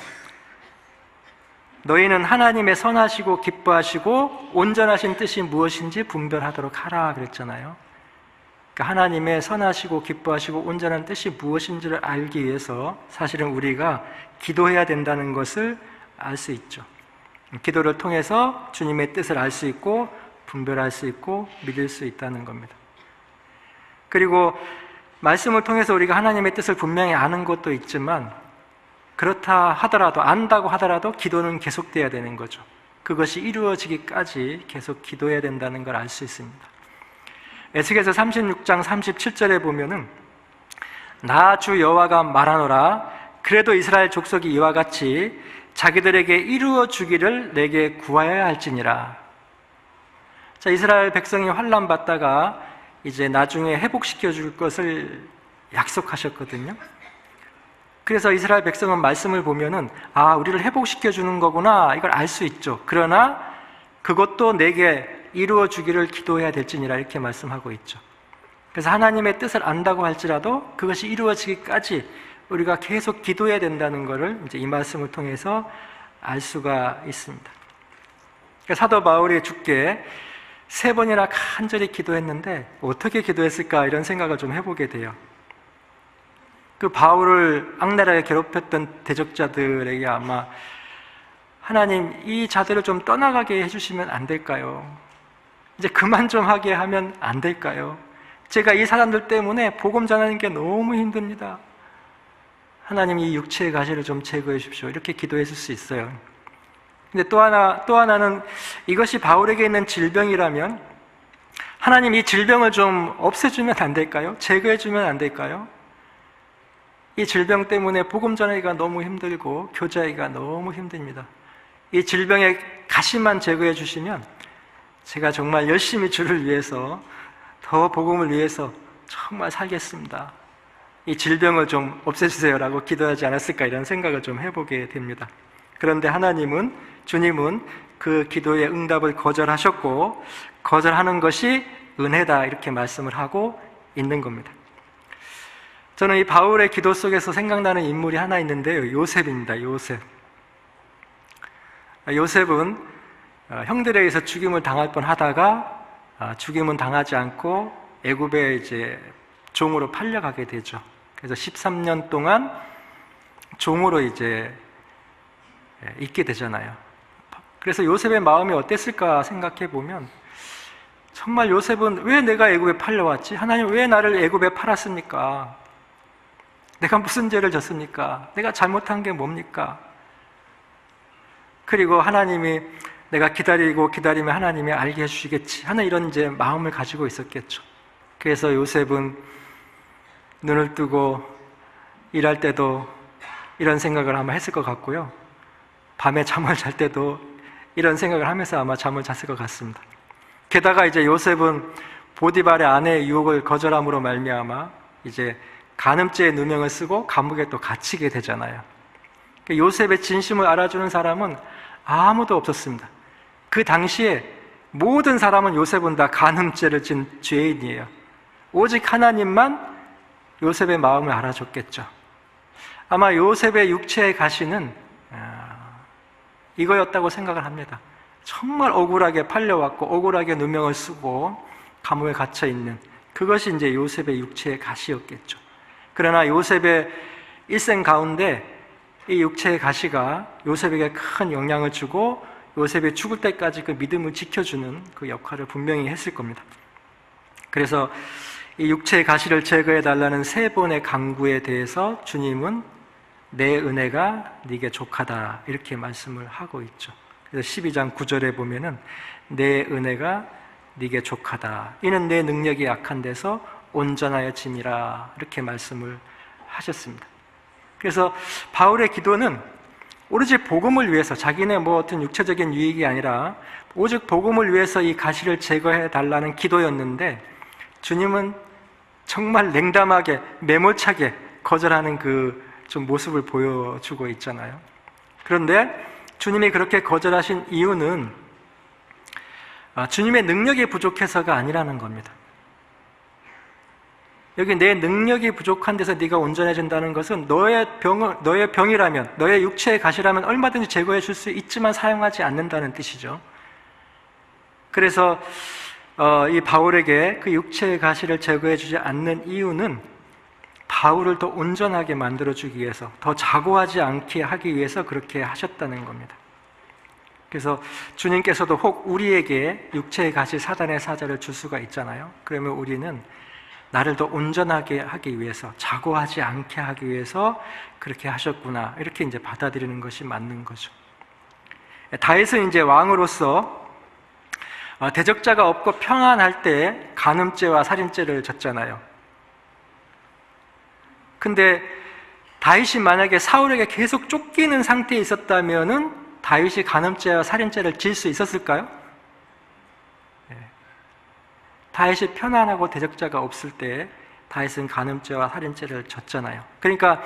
너희는 하나님의 선하시고 기뻐하시고 온전하신 뜻이 무엇인지 분별하도록 하라 그랬잖아요. 그러니까 하나님의 선하시고 기뻐하시고 온전한 뜻이 무엇인지를 알기 위해서 사실은 우리가 기도해야 된다는 것을 알 수 있죠. 기도를 통해서 주님의 뜻을 알 수 있고 분별할 수 있고 믿을 수 있다는 겁니다. 그리고 말씀을 통해서 우리가 하나님의 뜻을 분명히 아는 것도 있지만 그렇다 하더라도 안다고 하더라도 기도는 계속돼야 되는 거죠. 그것이 이루어지기까지 계속 기도해야 된다는 걸 알 수 있습니다. 에스겔서 36장 37절에 보면은 나 주 여호와가 말하노라 그래도 이스라엘 족속이 이와 같이 자기들에게 이루어 주기를 내게 구하여야 할지니라. 자, 이스라엘 백성이 환난 받다가 이제 나중에 회복시켜 줄 것을 약속하셨거든요. 그래서 이스라엘 백성은 말씀을 보면은 우리를 회복시켜 주는 거구나 이걸 알 수 있죠. 그러나 그것도 내게 이루어 주기를 기도해야 될지니라 이렇게 말씀하고 있죠. 그래서 하나님의 뜻을 안다고 할지라도 그것이 이루어지기까지 우리가 계속 기도해야 된다는 것을 이제 이 말씀을 통해서 알 수가 있습니다. 그러니까 사도 바울이 주께 3번이나 간절히 기도했는데 어떻게 기도했을까 이런 생각을 좀 해보게 돼요. 그 바울을 악랄하게 괴롭혔던 대적자들에게 아마 하나님 이 자들을 좀 떠나가게 해주시면 안 될까요? 이제 그만 좀 하게 하면 안 될까요? 제가 이 사람들 때문에 복음 전하는 게 너무 힘듭니다. 하나님 이 육체의 가시를 좀 제거해 주십시오. 이렇게 기도했을 수 있어요. 근데 또 하나는 이것이 바울에게 있는 질병이라면 하나님 이 질병을 좀 없애주면 안 될까요? 제거해주면 안 될까요? 이 질병 때문에 복음 전하기가 너무 힘들고 교제하기가 너무 힘듭니다. 이 질병의 가시만 제거해 주시면 제가 정말 열심히 주를 위해서, 더 복음을 위해서 정말 살겠습니다. 이 질병을 좀 없애주세요라고 기도하지 않았을까, 이런 생각을 좀 해보게 됩니다. 그런데 주님은 그 기도의 응답을 거절하셨고, 거절하는 것이 은혜다, 이렇게 말씀을 하고 있는 겁니다. 저는 이 바울의 기도 속에서 생각나는 인물이 하나 있는데요, 요셉입니다. 요셉은 형들에 의해서 죽임을 당할 뻔하다가 죽임은 당하지 않고 애굽에 이제 종으로 팔려가게 되죠. 그래서 13년 동안 종으로 이제 있게 되잖아요. 그래서 요셉의 마음이 어땠을까 생각해 보면, 정말 요셉은 왜 내가 애굽에 팔려왔지? 하나님 왜 나를 애굽에 팔았습니까? 내가 무슨 죄를 졌습니까? 내가 잘못한 게 뭡니까? 그리고 하나님이, 내가 기다리면 하나님이 알게 해주시겠지 하는 이런 이제 마음을 가지고 있었겠죠. 그래서 요셉은 눈을 뜨고 일할 때도 이런 생각을 아마 했을 것 같고요, 밤에 잠을 잘 때도 이런 생각을 하면서 아마 잠을 잤을 것 같습니다. 게다가 이제 요셉은 보디발의 아내의 유혹을 거절함으로 말미암아 이제 간음죄의 누명을 쓰고 감옥에 또 갇히게 되잖아요. 요셉의 진심을 알아주는 사람은 아무도 없었습니다. 그 당시에 모든 사람은 요셉은 다 간음죄를 진 죄인이에요. 오직 하나님만 요셉의 마음을 알아줬겠죠. 아마 요셉의 육체의 가시는 이거였다고 생각을 합니다. 정말 억울하게 팔려왔고 억울하게 누명을 쓰고 감옥에 갇혀 있는, 그것이 이제 요셉의 육체의 가시였겠죠. 그러나 요셉의 일생 가운데 이 육체의 가시가 요셉에게 큰 영향을 주고 요셉이 죽을 때까지 그 믿음을 지켜주는 그 역할을 분명히 했을 겁니다. 그래서 이 육체의 가시를 제거해 달라는 3번의 간구에 대해서 주님은 내 은혜가 네게 족하다, 이렇게 말씀을 하고 있죠. 그래서 12장 9절에 보면은 내 은혜가 네게 족하다, 이는 내 능력이 약한 데서 온전하여 짐이라, 이렇게 말씀을 하셨습니다. 그래서 바울의 기도는 오로지 복음을 위해서, 자기네 뭐 어떤 육체적인 유익이 아니라 오직 복음을 위해서 이 가시를 제거해 달라는 기도였는데, 주님은 정말 냉담하게 매몰차게 거절하는 그 좀 모습을 보여주고 있잖아요. 그런데 주님이 그렇게 거절하신 이유는 주님의 능력이 부족해서가 아니라는 겁니다. 여기 내 능력이 부족한 데서 네가 온전해진다는 것은 너의 병이라면, 너의 육체의 가시라면 얼마든지 제거해 줄 수 있지만 사용하지 않는다는 뜻이죠. 그래서 이 바울에게 그 육체의 가시를 제거해 주지 않는 이유는 바울을 더 온전하게 만들어주기 위해서, 더 자고하지 않게 하기 위해서 그렇게 하셨다는 겁니다. 그래서 주님께서도 혹 우리에게 육체의 가시, 사단의 사자를 줄 수가 있잖아요. 그러면 우리는 나를 더 온전하게 하기 위해서, 자고하지 않게 하기 위해서 그렇게 하셨구나, 이렇게 이제 받아들이는 것이 맞는 거죠. 다윗은 이제 왕으로서 대적자가 없고 평안할 때 간음죄와 살인죄를 졌잖아요. 근데 다윗이 만약에 사울에게 계속 쫓기는 상태에 있었다면은 다윗이 간음죄와 살인죄를 질 수 있었을까요? 다윗이 편안하고 대적자가 없을 때 다윗은 간음죄와 살인죄를 졌잖아요. 그러니까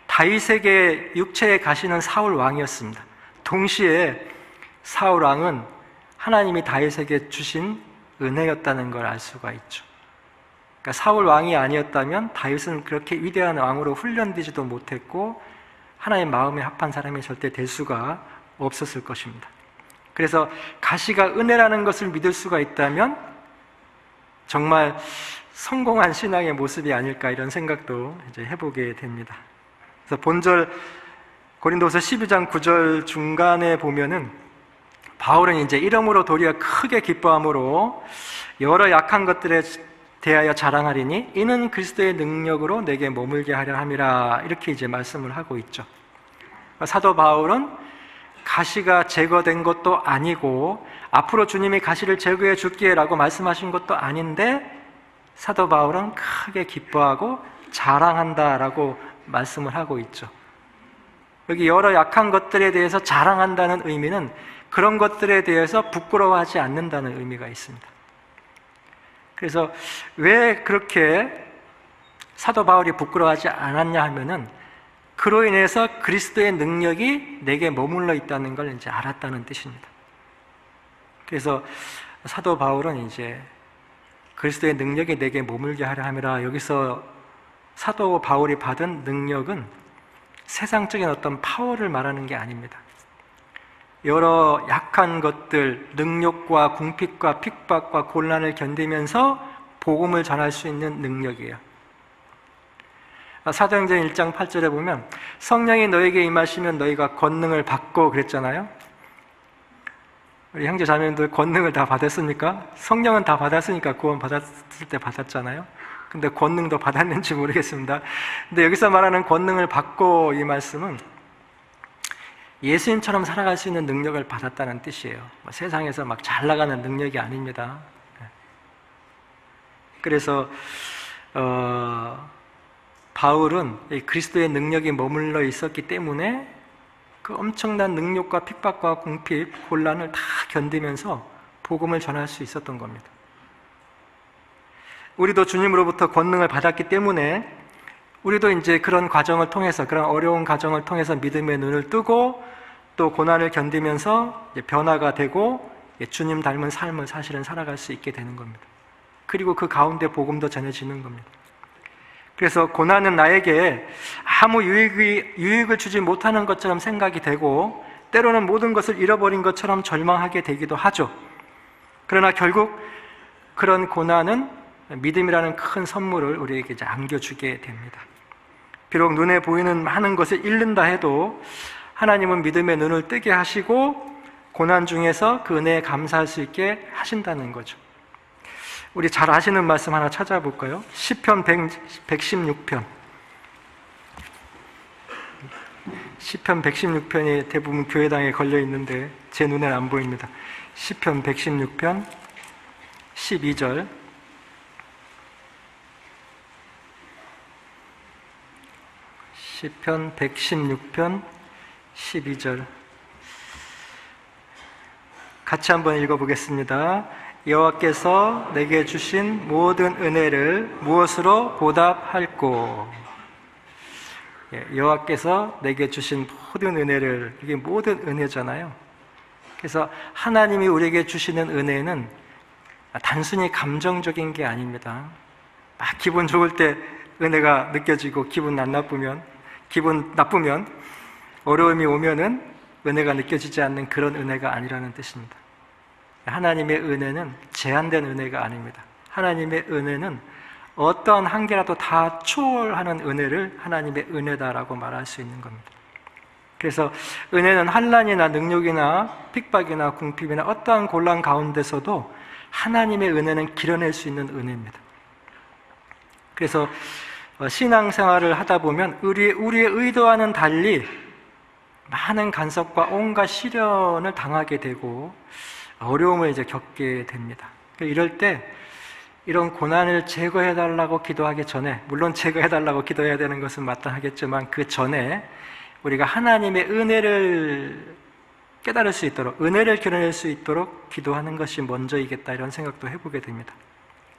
다윗에게 육체의 가시는 사울 왕이었습니다. 동시에 사울 왕은 하나님이 다윗에게 주신 은혜였다는 걸 알 수가 있죠. 그러니까 사울 왕이 아니었다면 다윗은 그렇게 위대한 왕으로 훈련되지도 못했고 하나님 마음에 합한 사람이 절대 될 수가 없었을 것입니다. 그래서 가시가 은혜라는 것을 믿을 수가 있다면 정말 성공한 신앙의 모습이 아닐까, 이런 생각도 이제 해보게 됩니다. 그래서 본절 고린도서 12장 9절 중간에 보면은 바울은 이제 이러므로 도리어 크게 기뻐함으로 여러 약한 것들에 대하여 자랑하리니 이는 그리스도의 능력으로 내게 머물게 하려 함이라, 이렇게 이제 말씀을 하고 있죠. 사도 바울은 가시가 제거된 것도 아니고 앞으로 주님이 가시를 제거해 줄게라고 말씀하신 것도 아닌데 사도 바울은 크게 기뻐하고 자랑한다라고 말씀을 하고 있죠. 여기 여러 약한 것들에 대해서 자랑한다는 의미는 그런 것들에 대해서 부끄러워하지 않는다는 의미가 있습니다. 그래서 왜 그렇게 사도 바울이 부끄러워하지 않았냐 하면은 그로 인해서 그리스도의 능력이 내게 머물러 있다는 걸 이제 알았다는 뜻입니다. 그래서 사도 바울은 이제 그리스도의 능력이 내게 머물게 하려 함이라, 여기서 사도 바울이 받은 능력은 세상적인 어떤 파워를 말하는 게 아닙니다. 여러 약한 것들, 능력과 궁핍과 핍박과 곤란을 견디면서 복음을 전할 수 있는 능력이에요. 사도행전 1장 8절에 보면 성령이 너에게 임하시면 너희가 권능을 받고 그랬잖아요. 우리 형제 자매님들 권능을 다 받았습니까? 성령은 다 받았으니까 구원 받았을 때 받았잖아요. 근데 권능도 받았는지 모르겠습니다. 근데 여기서 말하는 권능을 받고, 이 말씀은 예수님처럼 살아갈 수 있는 능력을 받았다는 뜻이에요. 세상에서 막 잘 나가는 능력이 아닙니다. 그래서 바울은 그리스도의 능력이 머물러 있었기 때문에 그 엄청난 능력과 핍박과 궁핍, 곤란을 다 견디면서 복음을 전할 수 있었던 겁니다. 우리도 주님으로부터 권능을 받았기 때문에 우리도 이제 그런 과정을 통해서, 그런 어려운 과정을 통해서 믿음의 눈을 뜨고 또 고난을 견디면서 변화가 되고 주님 닮은 삶을 사실은 살아갈 수 있게 되는 겁니다. 그리고 그 가운데 복음도 전해지는 겁니다. 그래서 고난은 나에게 아무 유익을 주지 못하는 것처럼 생각이 되고 때로는 모든 것을 잃어버린 것처럼 절망하게 되기도 하죠. 그러나 결국 그런 고난은 믿음이라는 큰 선물을 우리에게 이제 안겨주게 됩니다. 비록 눈에 보이는 많은 것을 잃는다 해도 하나님은 믿음의 눈을 뜨게 하시고 고난 중에서 그 은혜에 감사할 수 있게 하신다는 거죠. 우리 잘 아시는 말씀 하나 찾아볼까요? 시편 116편. 시편 116편이 대부분 교회당에 걸려 있는데 제 눈에는 안 보입니다. 시편 116편 12절. 시편 116편 12절. 같이 한번 읽어보겠습니다. 여호와께서 내게 주신 모든 은혜를 무엇으로 보답할꼬? 여호와께서 내게 주신 모든 은혜를, 이게 모든 은혜잖아요. 그래서 하나님이 우리에게 주시는 은혜는 단순히 감정적인 게 아닙니다. 막 기분 좋을 때 은혜가 느껴지고 기분 나쁘면 어려움이 오면은 은혜가 느껴지지 않는 그런 은혜가 아니라는 뜻입니다. 하나님의 은혜는 제한된 은혜가 아닙니다. 하나님의 은혜는 어떠한 한계라도 다 초월하는 은혜를 하나님의 은혜다라고 말할 수 있는 겁니다. 그래서 은혜는 환난이나 능력이나 핍박이나 궁핍이나 어떠한 곤란 가운데서도 하나님의 은혜는 길어낼 수 있는 은혜입니다. 그래서 신앙생활을 하다 보면 우리의 의도와는 달리 많은 간섭과 온갖 시련을 당하게 되고 어려움을 이제 겪게 됩니다. 이럴 때 이런 고난을 제거해달라고 기도하기 전에, 물론 제거해달라고 기도해야 되는 것은 마땅하겠지만 그 전에 우리가 하나님의 은혜를 깨달을 수 있도록, 은혜를 겨뤄낼 수 있도록 기도하는 것이 먼저이겠다, 이런 생각도 해보게 됩니다.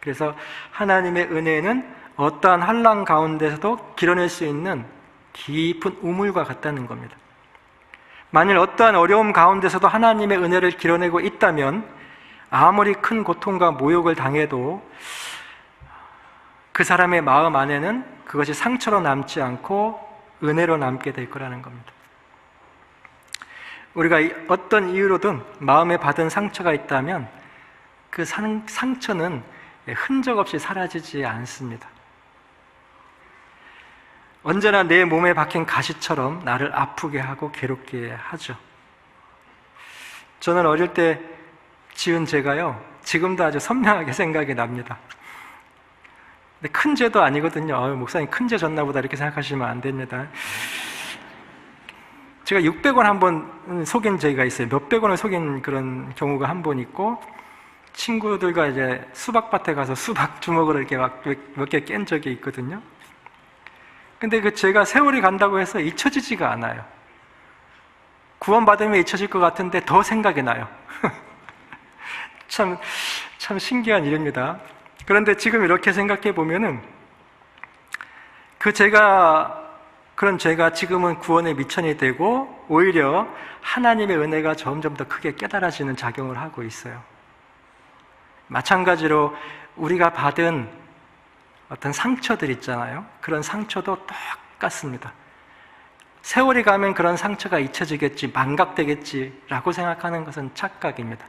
그래서 하나님의 은혜는 어떠한 환난 가운데서도 길어낼 수 있는 깊은 우물과 같다는 겁니다. 만일 어떠한 어려움 가운데서도 하나님의 은혜를 길어내고 있다면 아무리 큰 고통과 모욕을 당해도 그 사람의 마음 안에는 그것이 상처로 남지 않고 은혜로 남게 될 거라는 겁니다. 우리가 어떤 이유로든 마음에 받은 상처가 있다면 그 상처는 흔적 없이 사라지지 않습니다. 언제나 내 몸에 박힌 가시처럼 나를 아프게 하고 괴롭게 하죠. 저는 어릴 때 지은 죄가요, 지금도 아주 선명하게 생각이 납니다. 근데 큰 죄도 아니거든요. 목사님 큰 죄 졌나 보다 이렇게 생각하시면 안 됩니다. 제가 600원 한 번 속인 적이 있어요. 몇백 원을 속인 그런 경우가 한 번 있고, 친구들과 이제 수박밭에 가서 수박 주먹으로 이렇게 막 몇 개 깬 적이 있거든요. 근데 그 죄가 세월이 간다고 해서 잊혀지지가 않아요. 구원받으면 잊혀질 것 같은데 더 생각이 나요. 참 신기한 일입니다. 그런데 지금 이렇게 생각해 보면은 그런 죄가 지금은 구원의 미천이 되고 오히려 하나님의 은혜가 점점 더 크게 깨달아지는 작용을 하고 있어요. 마찬가지로 우리가 받은 어떤 상처들 있잖아요. 그런 상처도 똑같습니다. 세월이 가면 그런 상처가 잊혀지겠지, 망각되겠지라고 생각하는 것은 착각입니다.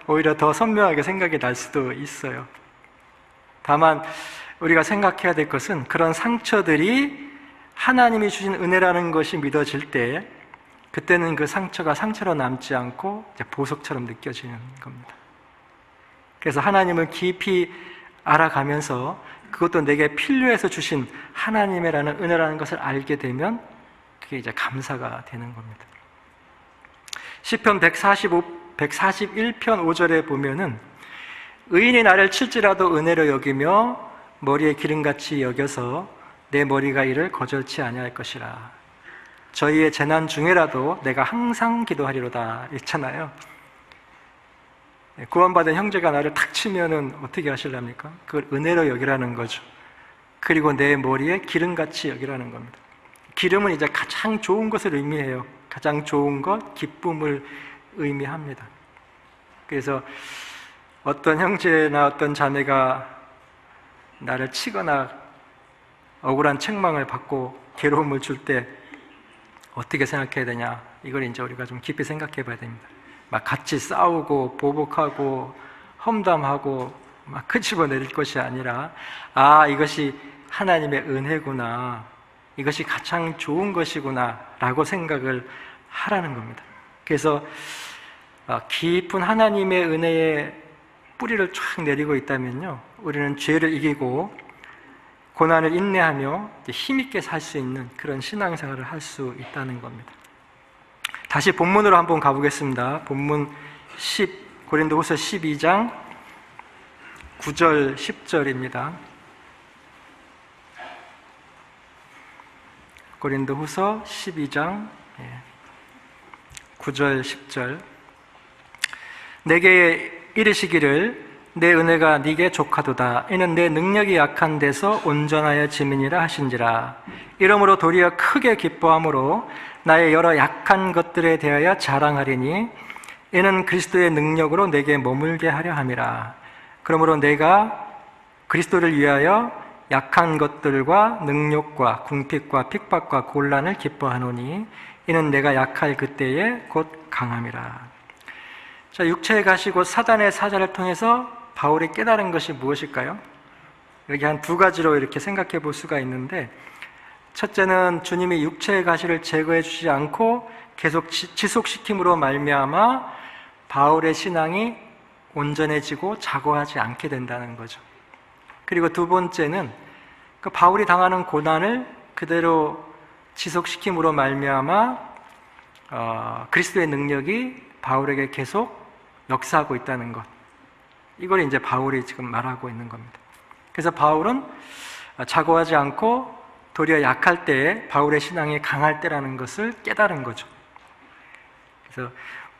오히려 더 선명하게 생각이 날 수도 있어요. 다만 우리가 생각해야 될 것은 그런 상처들이 하나님이 주신 은혜라는 것이 믿어질 때 그때는 그 상처가 상처로 남지 않고 이제 보석처럼 느껴지는 겁니다. 그래서 하나님을 깊이 알아가면서 그것도 내게 필요해서 주신 하나님이라는 은혜라는 것을 알게 되면 그게 이제 감사가 되는 겁니다. 시편 141편 5절에 보면은 의인이 나를 칠지라도 은혜로 여기며 머리에 기름같이 여겨서 내 머리가 이를 거절치 아니할 것이라. 저희의 재난 중에라도 내가 항상 기도하리로다 있잖아요. 구원받은 형제가 나를 탁 치면은 어떻게 하실랍니까? 그걸 은혜로 여기라는 거죠. 그리고 내 머리에 기름같이 여기라는 겁니다. 기름은 이제 가장 좋은 것을 의미해요. 가장 좋은 것, 기쁨을 의미합니다. 그래서 어떤 형제나 어떤 자매가 나를 치거나 억울한 책망을 받고 괴로움을 줄 때 어떻게 생각해야 되냐? 이걸 이제 우리가 좀 깊이 생각해 봐야 됩니다. 막 같이 싸우고 보복하고 험담하고 막 끄집어내릴 것이 아니라 이것이 하나님의 은혜구나, 이것이 가장 좋은 것이구나 라고 생각을 하라는 겁니다. 그래서 깊은 하나님의 은혜의 뿌리를 쫙 내리고 있다면요, 우리는 죄를 이기고 고난을 인내하며 힘있게 살 수 있는 그런 신앙생활을 할 수 있다는 겁니다. 다시 본문으로 한번 가보겠습니다. 본문 고린도후서 12장 9절 10절입니다. 고린도후서 12장 9절 10절. 내게 이르시기를 내 은혜가 네게 족하도다. 이는 내 능력이 약한 데서 온전하여 짐이니라 하신지라. 이러므로 도리어 크게 기뻐함으로 나의 여러 약한 것들에 대하여 자랑하리니 이는 그리스도의 능력으로 내게 머물게 하려 함이라. 그러므로 내가 그리스도를 위하여 약한 것들과 능욕과 궁핍과 핍박과 곤란을 기뻐하노니 이는 내가 약할 그때에 곧 강함이라. 자, 육체에 가시고 사단의 사자를 통해서 바울이 깨달은 것이 무엇일까요? 여기 한 두 가지로 이렇게 생각해 볼 수가 있는데, 첫째는 주님이 육체의 가시를 제거해 주지 않고 계속 지속시킴으로 말미암아 바울의 신앙이 온전해지고 자고하지 않게 된다는 거죠. 그리고 두 번째는 그 바울이 당하는 고난을 그대로 지속시킴으로 말미암아 그리스도의 능력이 바울에게 계속 역사하고 있다는 것, 이걸 이제 바울이 지금 말하고 있는 겁니다. 그래서 바울은 자고하지 않고 도리어 약할 때에 바울의 신앙이 강할 때라는 것을 깨달은 거죠. 그래서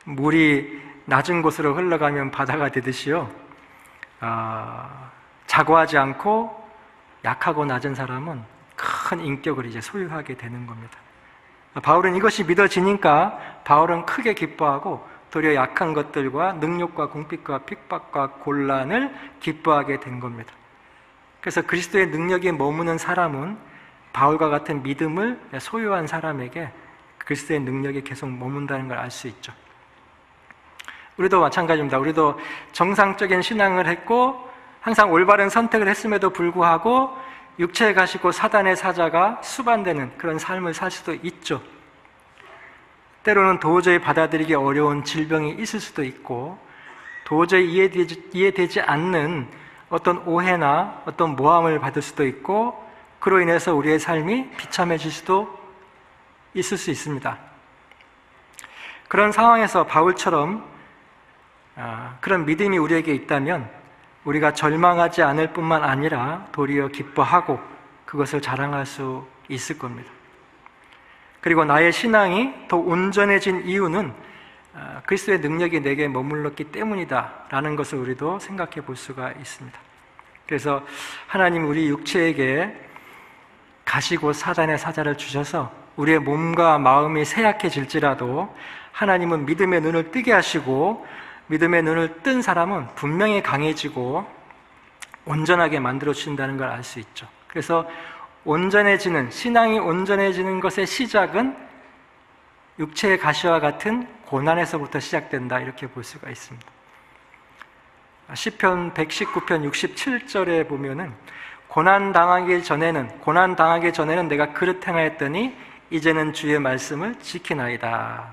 물이 낮은 곳으로 흘러가면 바다가 되듯이요, 자고하지 않고 약하고 낮은 사람은 큰 인격을 이제 소유하게 되는 겁니다. 바울은 이것이 믿어지니까 바울은 크게 기뻐하고 도리어 약한 것들과 능욕과 궁핍과 핍박과 곤란을 기뻐하게 된 겁니다. 그래서 그리스도의 능력이 머무는 사람은 바울과 같은 믿음을 소유한 사람에게 그리스도의 능력이 계속 머문다는 걸 알 수 있죠. 우리도 마찬가지입니다. 우리도 정상적인 신앙을 했고 항상 올바른 선택을 했음에도 불구하고 육체에 가시고 사단의 사자가 수반되는 그런 삶을 살 수도 있죠. 때로는 도저히 받아들이기 어려운 질병이 있을 수도 있고 도저히 이해되지 않는 어떤 오해나 어떤 모함을 받을 수도 있고 그로 인해서 우리의 삶이 비참해질 수도 있을 수 있습니다. 그런 상황에서 바울처럼 그런 믿음이 우리에게 있다면 우리가 절망하지 않을 뿐만 아니라 도리어 기뻐하고 그것을 자랑할 수 있을 겁니다. 그리고 나의 신앙이 더 온전해진 이유는 그리스도의 능력이 내게 머물렀기 때문이다 라는 것을 우리도 생각해 볼 수가 있습니다. 그래서 하나님 우리 육체에게 가시고 사단의 사자를 주셔서 우리의 몸과 마음이 쇠약해질지라도 하나님은 믿음의 눈을 뜨게 하시고 믿음의 눈을 뜬 사람은 분명히 강해지고 온전하게 만들어 주신다는 걸 알 수 있죠. 그래서 온전해지는, 신앙이 온전해지는 것의 시작은 육체의 가시와 같은 고난에서부터 시작된다 이렇게 볼 수가 있습니다. 시편 119편 67절에 보면은 고난 당하기 전에는 내가 그릇 행하였더니 이제는 주의 말씀을 지키나이다.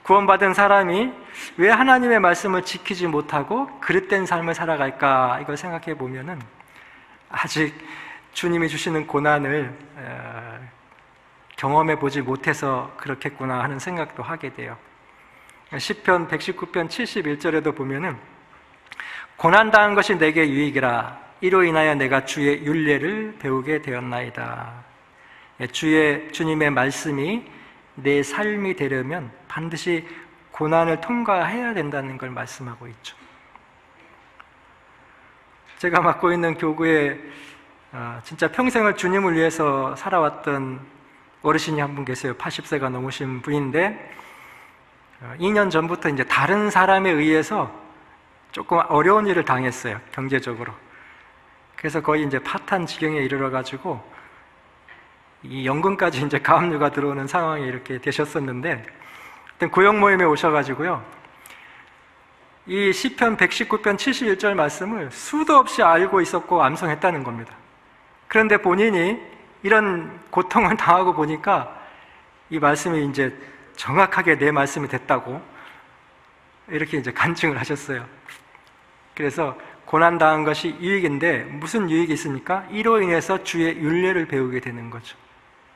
구원받은 사람이 왜 하나님의 말씀을 지키지 못하고 그릇된 삶을 살아갈까 이걸 생각해 보면은 아직 주님이 주시는 고난을 경험해 보지 못해서 그렇겠구나 하는 생각도 하게 돼요. 시편 119편 71절에도 보면은 고난당한 것이 내게 유익이라 이로 인하여 내가 주의 율례를 배우게 되었나이다. 주님의 말씀이 내 삶이 되려면 반드시 고난을 통과해야 된다는 걸 말씀하고 있죠. 제가 맡고 있는 교구에 진짜 평생을 주님을 위해서 살아왔던 어르신이 한 분 계세요. 80세가 넘으신 분인데 2년 전부터 이제 다른 사람에 의해서 조금 어려운 일을 당했어요. 경제적으로. 그래서 거의 이제 파탄 지경에 이르러가지고 이 연금까지 이제 가압류가 들어오는 상황이 이렇게 되셨었는데, 어떤 구역 모임에 오셔가지고요, 이 시편 119편 71절 말씀을 수도 없이 알고 있었고 암송했다는 겁니다. 그런데 본인이 이런 고통을 당하고 보니까 이 말씀이 이제 정확하게 내 말씀이 됐다고 이렇게 이제 간증을 하셨어요. 그래서 고난당한 것이 유익인데 무슨 유익이 있습니까? 이로 인해서 주의 율례를 배우게 되는 거죠.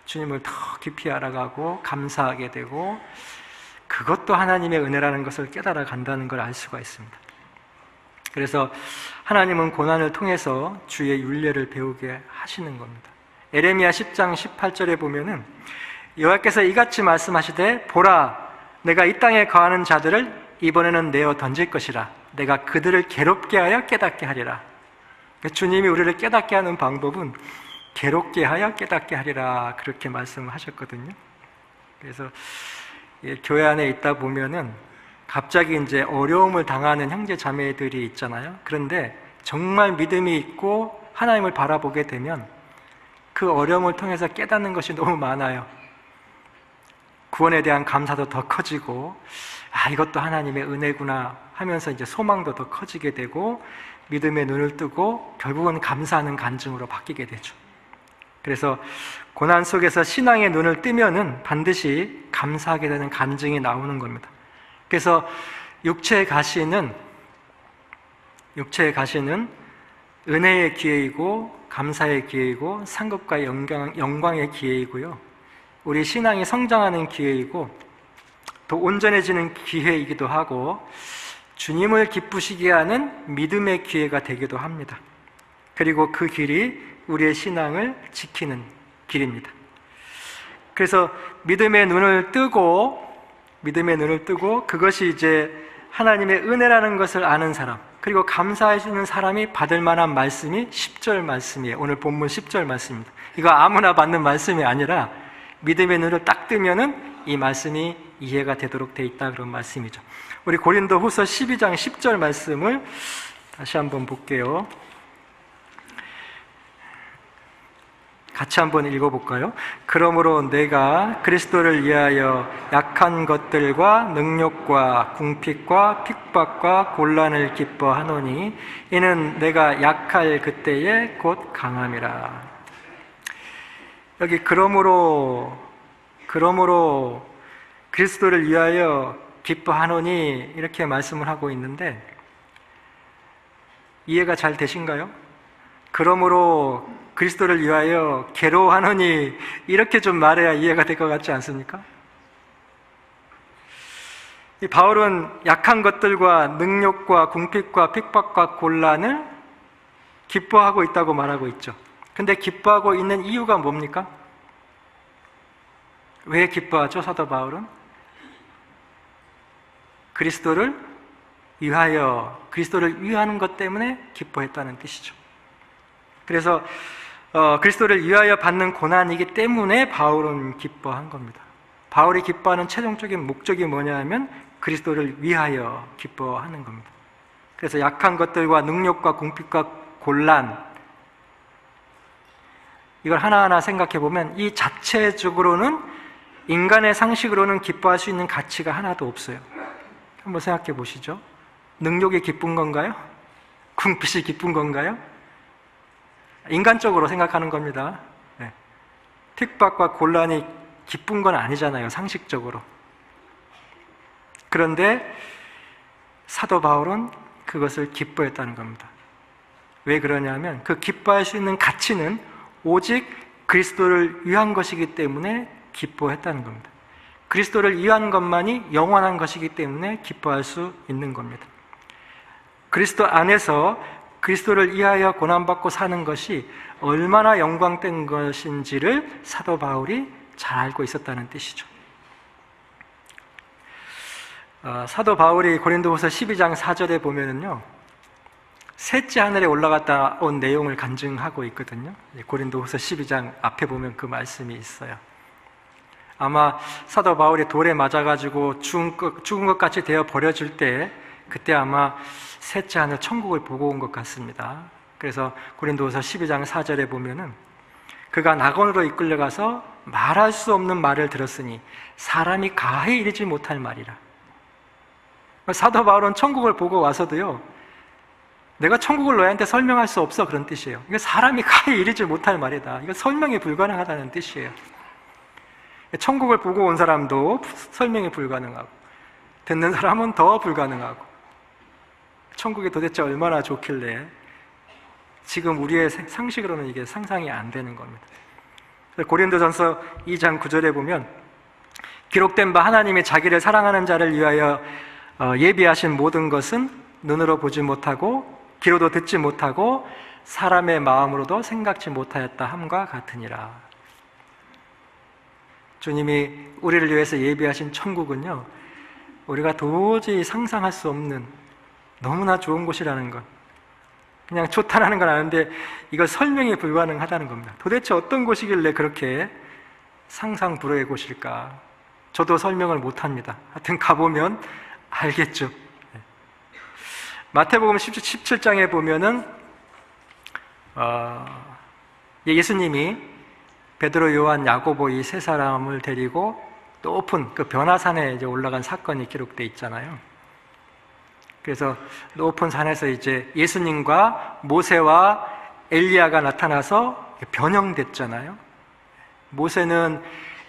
주님을 더 깊이 알아가고 감사하게 되고 그것도 하나님의 은혜라는 것을 깨달아 간다는 걸 알 수가 있습니다. 그래서 하나님은 고난을 통해서 주의 율례를 배우게 하시는 겁니다. 에레미야 10장 18절에 보면은 여호와께서 이같이 말씀하시되 보라 내가 이 땅에 거하는 자들을 이번에는 내어 던질 것이라 내가 그들을 괴롭게 하여 깨닫게 하리라. 주님이 우리를 깨닫게 하는 방법은 괴롭게 하여 깨닫게 하리라 그렇게 말씀하셨거든요. 그래서 교회 안에 있다 보면은 갑자기 이제 어려움을 당하는 형제 자매들이 있잖아요. 그런데 정말 믿음이 있고 하나님을 바라보게 되면 그 어려움을 통해서 깨닫는 것이 너무 많아요. 구원에 대한 감사도 더 커지고 이것도 하나님의 은혜구나 하면서 이제 소망도 더 커지게 되고 믿음의 눈을 뜨고 결국은 감사하는 간증으로 바뀌게 되죠. 그래서 고난 속에서 신앙의 눈을 뜨면은 반드시 감사하게 되는 간증이 나오는 겁니다. 그래서 육체의 가시는 은혜의 기회이고 감사의 기회이고 상급과 영광의 기회이고요. 우리 신앙이 성장하는 기회이고 더 온전해지는 기회이기도 하고 주님을 기쁘시게 하는 믿음의 기회가 되기도 합니다. 그리고 그 길이 우리의 신앙을 지키는 길입니다. 그래서 믿음의 눈을 뜨고 그것이 이제 하나님의 은혜라는 것을 아는 사람, 그리고 감사하시는 사람이 받을 만한 말씀이 10절 말씀이에요. 오늘 본문 10절 말씀입니다. 이거 아무나 받는 말씀이 아니라 믿음의 눈을 딱 뜨면은 이 말씀이 이해가 되도록 돼 있다 그런 말씀이죠. 우리 고린도후서 12장 10절 말씀을 다시 한번 볼게요. 같이 한번 읽어볼까요? 그러므로 내가 그리스도를 위하여 약한 것들과 능욕과 궁핍과 핍박과 곤란을 기뻐하노니 이는 내가 약할 그때에 곧 강함이라. 여기 그러므로 그리스도를 위하여 기뻐하노니 이렇게 말씀을 하고 있는데 이해가 잘 되신가요? 그러므로 그리스도를 위하여 괴로워하노니 이렇게 좀 말해야 이해가 될 것 같지 않습니까? 이 바울은 약한 것들과 능욕과 궁핍과 핍박과 곤란을 기뻐하고 있다고 말하고 있죠. 근데 기뻐하고 있는 이유가 뭡니까? 왜 기뻐하죠? 사도 바울은 그리스도를 위하는 것 때문에 기뻐했다는 뜻이죠. 그래서 그리스도를 위하여 받는 고난이기 때문에 바울은 기뻐한 겁니다. 바울이 기뻐하는 최종적인 목적이 뭐냐 하면 그리스도를 위하여 기뻐하는 겁니다. 그래서 약한 것들과 능력과 궁핍과 곤란, 이걸 하나하나 생각해 보면 이 자체적으로는 인간의 상식으로는 기뻐할 수 있는 가치가 하나도 없어요. 한번 생각해 보시죠. 능력이 기쁜 건가요? 궁핍이 기쁜 건가요? 인간적으로 생각하는 겁니다. 네. 핍박과 곤란이 기쁜 건 아니잖아요, 상식적으로. 그런데 사도 바울은 그것을 기뻐했다는 겁니다. 왜 그러냐면 그 기뻐할 수 있는 가치는 오직 그리스도를 위한 것이기 때문에 기뻐했다는 겁니다. 그리스도를 위한 것만이 영원한 것이기 때문에 기뻐할 수 있는 겁니다. 그리스도 안에서 그리스도를 위하여 고난받고 사는 것이 얼마나 영광된 것인지를 사도 바울이 잘 알고 있었다는 뜻이죠. 사도 바울이 고린도후서 12장 4절에 보면은요, 셋째 하늘에 올라갔다 온 내용을 간증하고 있거든요. 고린도후서 12장 앞에 보면 그 말씀이 있어요. 아마 사도 바울이 돌에 맞아가지고 죽은 것 같이 되어 버려질 때, 그때 아마 셋째 하늘 천국을 보고 온 것 같습니다. 그래서 고린도후서 12장 4절에 보면은 그가 낙원으로 이끌려가서 말할 수 없는 말을 들었으니 사람이 가히 이르지 못할 말이라. 사도 바울은 천국을 보고 와서도요, 내가 천국을 너희한테 설명할 수 없어, 그런 뜻이에요. 이거 사람이 가히 이르지 못할 말이다. 이거 설명이 불가능하다는 뜻이에요. 천국을 보고 온 사람도 설명이 불가능하고, 듣는 사람은 더 불가능하고, 천국이 도대체 얼마나 좋길래 지금 우리의 상식으로는 이게 상상이 안 되는 겁니다. 고린도전서 2장 9절에 보면 기록된 바 하나님이 자기를 사랑하는 자를 위하여 예비하신 모든 것은 눈으로 보지 못하고 귀로도 듣지 못하고 사람의 마음으로도 생각지 못하였다 함과 같으니라. 주님이 우리를 위해서 예비하신 천국은요, 우리가 도저히 상상할 수 없는 너무나 좋은 곳이라는 것, 그냥 좋다라는 건 아는데 이걸 설명이 불가능하다는 겁니다. 도대체 어떤 곳이길래 그렇게 상상 불허의 곳일까? 저도 설명을 못합니다. 하여튼 가보면 알겠죠. 마태복음 17장에 보면은 예수님이 베드로, 요한, 야고보 이 세 사람을 데리고 높은 그 변화산에 이제 올라간 사건이 기록되어 있잖아요. 그래서 높은 산에서 이제 예수님과 모세와 엘리야가 나타나서 변형됐잖아요. 모세는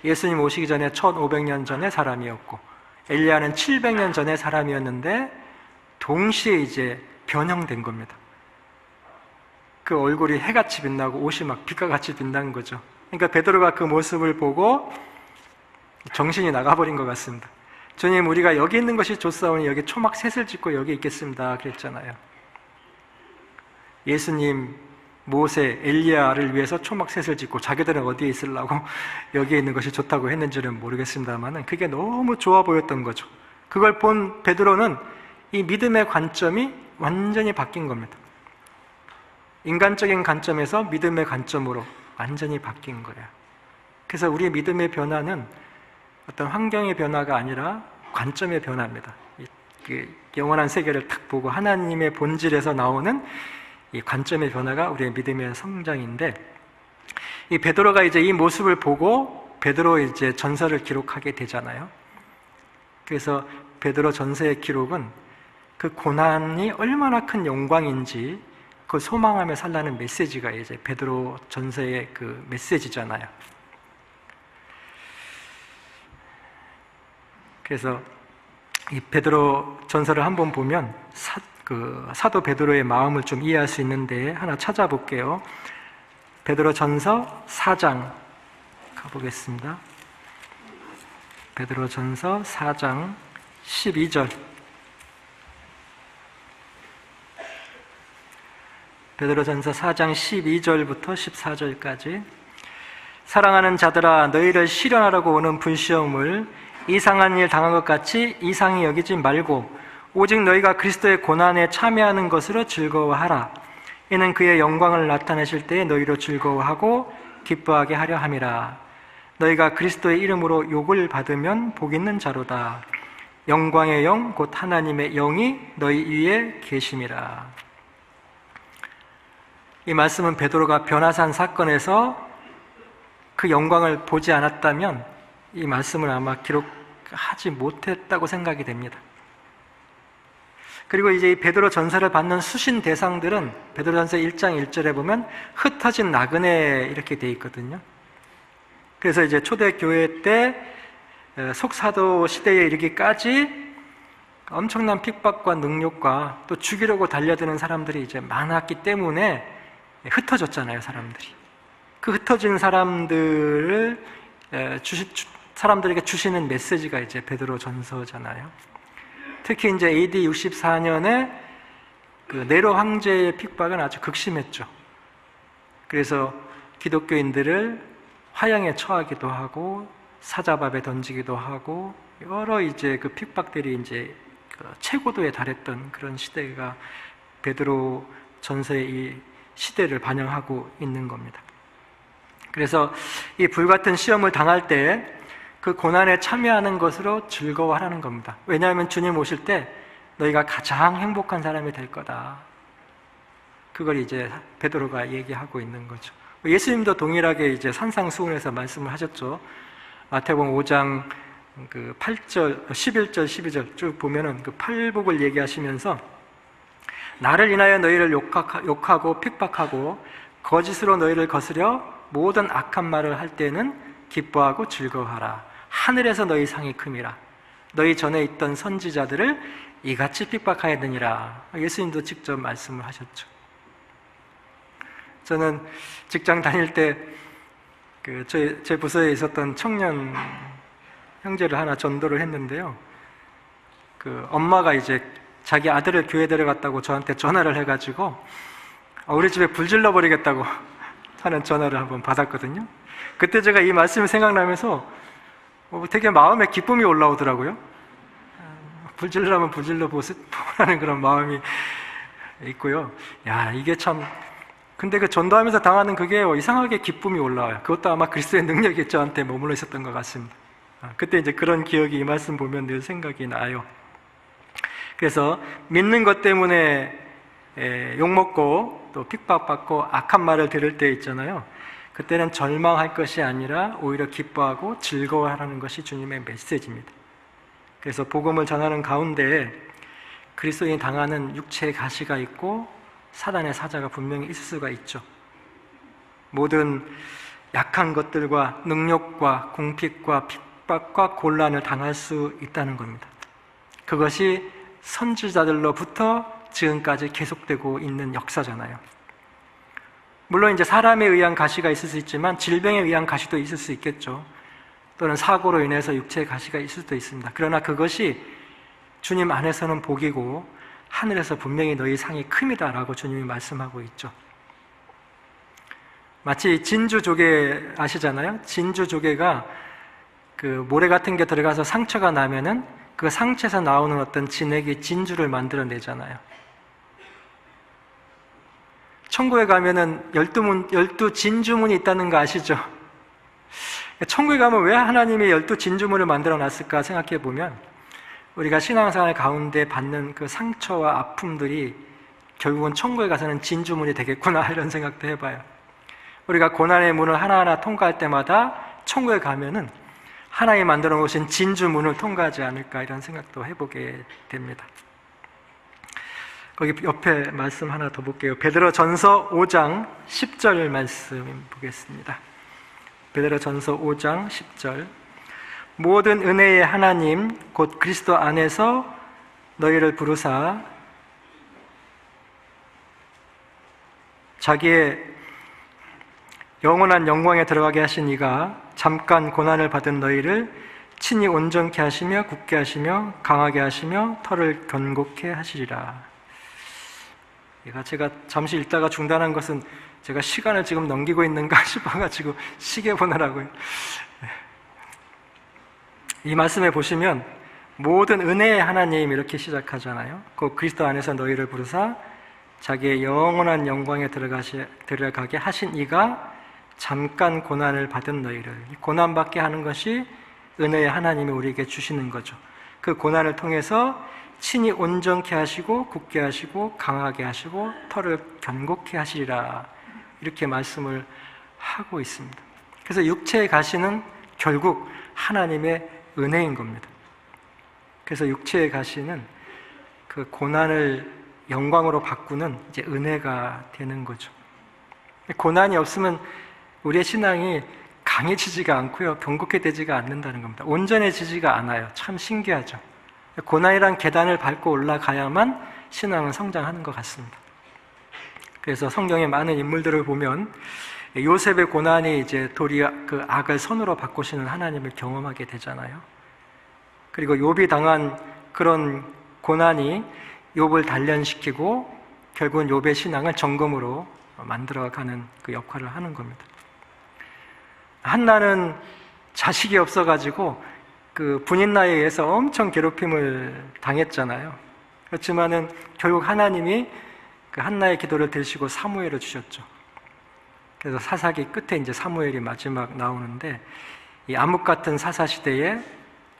예수님 오시기 전에 1500년 전의 사람이었고, 엘리야는 700년 전의 사람이었는데 동시에 이제 변형된 겁니다. 그 얼굴이 해같이 빛나고 옷이 막 빛과 같이 빛난 거죠. 그러니까 베드로가 그 모습을 보고 정신이 나가버린 것 같습니다. 주님, 우리가 여기 있는 것이 좋사오니 여기 초막 셋을 짓고 여기 있겠습니다, 그랬잖아요. 예수님, 모세, 엘리야를 위해서 초막 셋을 짓고 자기들은 어디에 있으려고 여기에 있는 것이 좋다고 했는지는 모르겠습니다만 그게 너무 좋아 보였던 거죠. 그걸 본 베드로는 이 믿음의 관점이 완전히 바뀐 겁니다. 인간적인 관점에서 믿음의 관점으로 완전히 바뀐 거예요. 그래서 우리의 믿음의 변화는 어떤 환경의 변화가 아니라 관점의 변화입니다. 영원한 세계를 탁 보고 하나님의 본질에서 나오는 이 관점의 변화가 우리의 믿음의 성장인데, 이 베드로가 이제 이 모습을 보고 베드로 이제 전서를 기록하게 되잖아요. 그래서 베드로 전서의 기록은 그 고난이 얼마나 큰 영광인지 그 소망하며 살라는 메시지가 이제 베드로 전서의 그 메시지잖아요. 그래서 이 베드로 전서를 한번 보면 사도 베드로의 마음을 좀 이해할 수 있는데 하나 찾아볼게요. 베드로 전서 4장 가보겠습니다. 베드로 전서 4장 12절. 베드로 전서 4장 12절부터 14절까지. 사랑하는 자들아, 너희를 시련하려고 오는 불시험을 이상한 일 당한 것 같이 이상히 여기지 말고 오직 너희가 그리스도의 고난에 참여하는 것으로 즐거워하라. 이는 그의 영광을 나타내실 때에 너희로 즐거워하고 기뻐하게 하려 함이라. 너희가 그리스도의 이름으로 욕을 받으면 복 있는 자로다. 영광의 영 곧 하나님의 영이 너희 위에 계심이라. 이 말씀은 베드로가 변화산 사건에서 그 영광을 보지 않았다면 이 말씀을 아마 기록하지 못했다고 생각이 됩니다. 그리고 이제 이 베드로 전서를 받는 수신 대상들은 베드로전서 1장 1절에 보면 흩어진 나그네 이렇게 돼 있거든요. 그래서 이제 초대교회 때 속사도 시대에 이르기까지 엄청난 핍박과 능욕과 또 죽이려고 달려드는 사람들이 이제 많았기 때문에 흩어졌잖아요, 사람들이. 그 흩어진 사람들을 사람들에게 주시는 메시지가 이제 베드로 전서잖아요. 특히 이제 AD 64년에 그 네로 황제의 핍박은 아주 극심했죠. 그래서 기독교인들을 화형에 처하기도 하고 사자밥에 던지기도 하고 여러 이제 그 핍박들이 이제 그 최고도에 달했던 그런 시대가 베드로 전서의 이 시대를 반영하고 있는 겁니다. 그래서 이 불같은 시험을 당할 때 그 고난에 참여하는 것으로 즐거워하라는 겁니다. 왜냐하면 주님 오실 때 너희가 가장 행복한 사람이 될 거다. 그걸 이제 베드로가 얘기하고 있는 거죠. 예수님도 동일하게 이제 산상수훈에서 말씀을 하셨죠. 마태복음 5장 그 8절, 11절, 12절 쭉 보면은 그 팔복을 얘기하시면서 나를 인하여 너희를 욕하고 핍박하고 거짓으로 너희를 거스려 모든 악한 말을 할 때는 기뻐하고 즐거워하라. 하늘에서 너희 상이 큼이라. 너희 전에 있던 선지자들을 이같이 핍박하였느니라. 예수님도 직접 말씀을 하셨죠. 저는 직장 다닐 때 제 부서에 있었던 청년 형제를 하나 전도를 했는데요. 그 엄마가 이제 자기 아들을 교회 데려갔다고 저한테 전화를 해가지고 우리 집에 불 질러버리겠다고 하는 전화를 한번 받았거든요. 그때 제가 이 말씀이 생각나면서 되게 마음에 기쁨이 올라오더라고요. 불 질러면 불 질러 보라는 그런 마음이 있고요. 야, 이게 참, 근데 그 전도하면서 당하는 그게 이상하게 기쁨이 올라와요. 그것도 아마 그리스도의 능력이 저한테 머물러 있었던 것 같습니다. 그때 이제 그런 기억이 이 말씀 보면 늘 생각이 나요. 그래서 믿는 것 때문에 욕먹고 또 핍박받고 악한 말을 들을 때 있잖아요. 그때는 절망할 것이 아니라 오히려 기뻐하고 즐거워하라는 것이 주님의 메시지입니다. 그래서 복음을 전하는 가운데 그리스도인이 당하는 육체의 가시가 있고 사단의 사자가 분명히 있을 수가 있죠. 모든 약한 것들과 능욕과 궁핍과 핍박과 곤란을 당할 수 있다는 겁니다. 그것이 선지자들로부터 지금까지 계속되고 있는 역사잖아요. 물론 이제 사람에 의한 가시가 있을 수 있지만 질병에 의한 가시도 있을 수 있겠죠. 또는 사고로 인해서 육체의 가시가 있을 수도 있습니다. 그러나 그것이 주님 안에서는 복이고 하늘에서 분명히 너희 상이 큼이다라고 주님이 말씀하고 있죠. 마치 진주조개 아시잖아요? 진주조개가 그 모래 같은 게 들어가서 상처가 나면은 그 상처에서 나오는 어떤 진액이 진주를 만들어내잖아요. 천국에 가면은 12 진주문이 있다는 거 아시죠? 천국에 가면 왜 하나님이 12 진주문을 만들어 놨을까 생각해 보면 우리가 신앙생활 가운데 받는 그 상처와 아픔들이 결국은 천국에 가서는 진주문이 되겠구나 이런 생각도 해봐요. 우리가 고난의 문을 하나하나 통과할 때마다 천국에 가면은 하나님이 만들어 놓으신 진주문을 통과하지 않을까 이런 생각도 해보게 됩니다. 거기 옆에 말씀 하나 더 볼게요. 베드로 전서 5장 10절 말씀 보겠습니다. 베드로 전서 5장 10절. 모든 은혜의 하나님 곧 그리스도 안에서 너희를 부르사 자기의 영원한 영광에 들어가게 하신 이가 잠깐 고난을 받은 너희를 친히 온전케 하시며 굳게 하시며 강하게 하시며 털을 견고케 하시리라. 제가 잠시 읽다가 중단한 것은 제가 시간을 지금 넘기고 있는가 싶어가지고 시계 보느라고요. 이 말씀에 보시면 모든 은혜의 하나님 이렇게 시작하잖아요. 그 그리스도 안에서 너희를 부르사 자기의 영원한 영광에 들어가게 하신 이가 잠깐 고난을 받은 너희를, 고난받게 하는 것이 은혜의 하나님이 우리에게 주시는 거죠. 그 고난을 통해서 친히 온전케 하시고 굳게 하시고 강하게 하시고 털을 견고케 하시리라, 이렇게 말씀을 하고 있습니다. 그래서 육체의 가시는 결국 하나님의 은혜인 겁니다. 그래서 육체의 가시는 그 고난을 영광으로 바꾸는 이제 은혜가 되는 거죠. 고난이 없으면 우리의 신앙이 강해지지가 않고요, 견고해지지가 않는다는 겁니다. 온전해지지가 않아요. 참 신기하죠. 고난이란 계단을 밟고 올라가야만 신앙은 성장하는 것 같습니다. 그래서 성경의 많은 인물들을 보면 요셉의 고난이 이제 도리어 그 악을 선으로 바꾸시는 하나님을 경험하게 되잖아요. 그리고 욥이 당한 그런 고난이 욥을 단련시키고 결국은 욥의 신앙을 정금으로 만들어가는 그 역할을 하는 겁니다. 한나는 자식이 없어가지고 그 분인나에 의해서 엄청 괴롭힘을 당했잖아요. 그렇지만은 결국 하나님이 그 한나의 기도를 들으시고 사무엘을 주셨죠. 그래서 사사기 끝에 이제 사무엘이 마지막 나오는데, 이 암흑 같은 사사 시대에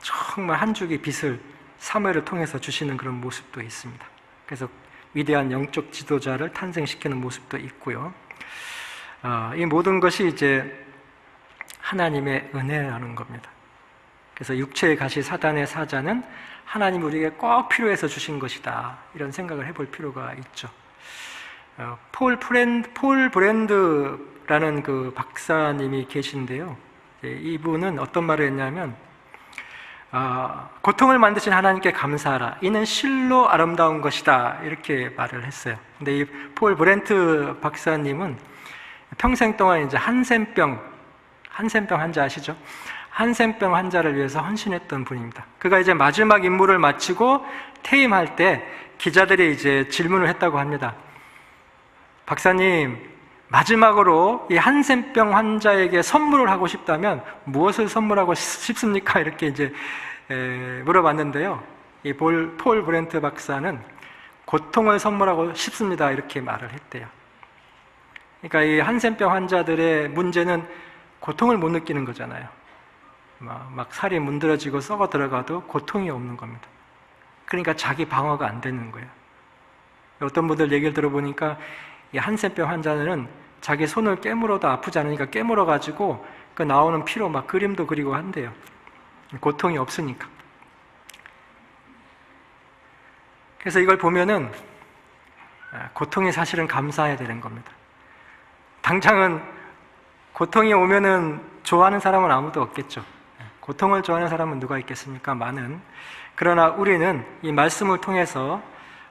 정말 한 줄기 빛을 사무엘을 통해서 주시는 그런 모습도 있습니다. 그래서 위대한 영적 지도자를 탄생시키는 모습도 있고요. 이 모든 것이 이제 하나님의 은혜라는 겁니다. 그래서 육체의 가시 사단의 사자는 하나님이 우리에게 꼭 필요해서 주신 것이다, 이런 생각을 해볼 필요가 있죠. 폴 브랜드라는 그 박사님이 계신데요, 이분은 어떤 말을 했냐면, 고통을 만드신 하나님께 감사하라, 이는 실로 아름다운 것이다, 이렇게 말을 했어요. 근데 이 폴 브랜트 박사님은 평생 동안 이제 한센병 환자 아시죠? 한센병 환자를 위해서 헌신했던 분입니다. 그가 이제 마지막 임무를 마치고 퇴임할 때 기자들이 이제 질문을 했다고 합니다. 박사님, 마지막으로 이 한센병 환자에게 선물을 하고 싶다면 무엇을 선물하고 싶습니까? 이렇게 이제 물어봤는데요, 이 폴 브랜트 박사는 고통을 선물하고 싶습니다, 이렇게 말을 했대요. 그러니까 이 한센병 환자들의 문제는 고통을 못 느끼는 거잖아요. 막 살이 문드러지고 썩어 들어가도 고통이 없는 겁니다. 그러니까 자기 방어가 안 되는 거예요. 어떤 분들 얘기를 들어보니까 이 한센병 환자는 자기 손을 깨물어도 아프지 않으니까 깨물어가지고 그 나오는 피로 막 그림도 그리고 한대요. 고통이 없으니까. 그래서 이걸 보면은 고통이 사실은 감사해야 되는 겁니다. 당장은 고통이 오면은 좋아하는 사람은 아무도 없겠죠. 고통을 좋아하는 사람은 누가 있겠습니까? 많은. 그러나 우리는 이 말씀을 통해서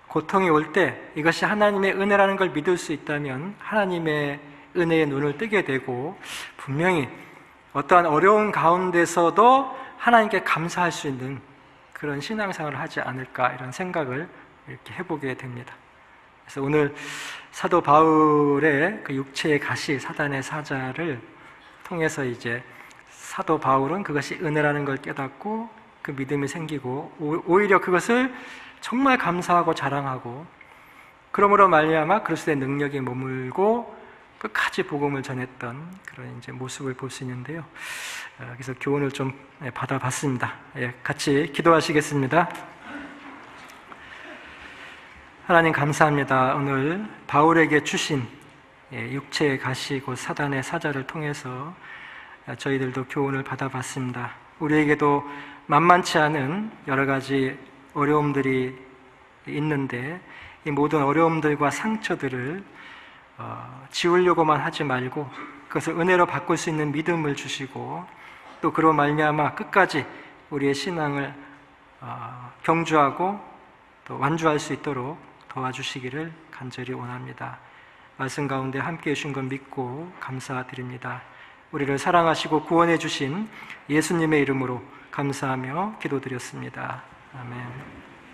고통이 올 때 이것이 하나님의 은혜라는 걸 믿을 수 있다면 하나님의 은혜의 눈을 뜨게 되고, 분명히 어떠한 어려운 가운데서도 하나님께 감사할 수 있는 그런 신앙생활을 하지 않을까, 이런 생각을 이렇게 해보게 됩니다. 그래서 오늘 사도 바울의 그 육체의 가시, 사단의 사자를 통해서 이제 사도 바울은 그것이 은혜라는 걸 깨닫고 그 믿음이 생기고, 오히려 그것을 정말 감사하고 자랑하고, 그러므로 말미암아 그리스도의 능력이 머물고 끝까지 복음을 전했던 그런 이제 모습을 볼 수 있는데요. 그래서 교훈을 좀 받아봤습니다. 같이 기도하시겠습니다. 하나님 감사합니다. 오늘 바울에게 주신 육체의 가시 곧 사단의 사자를 통해서 저희들도 교훈을 받아봤습니다. 우리에게도 만만치 않은 여러 가지 어려움들이 있는데, 이 모든 어려움들과 상처들을 지우려고만 하지 말고 그것을 은혜로 바꿀 수 있는 믿음을 주시고, 또 그로 말미암아 끝까지 우리의 신앙을 경주하고 또 완주할 수 있도록 도와주시기를 간절히 원합니다. 말씀 가운데 함께해 주신 것 믿고 감사드립니다. 우리를 사랑하시고 구원해 주신 예수님의 이름으로 감사하며 기도드렸습니다. 아멘.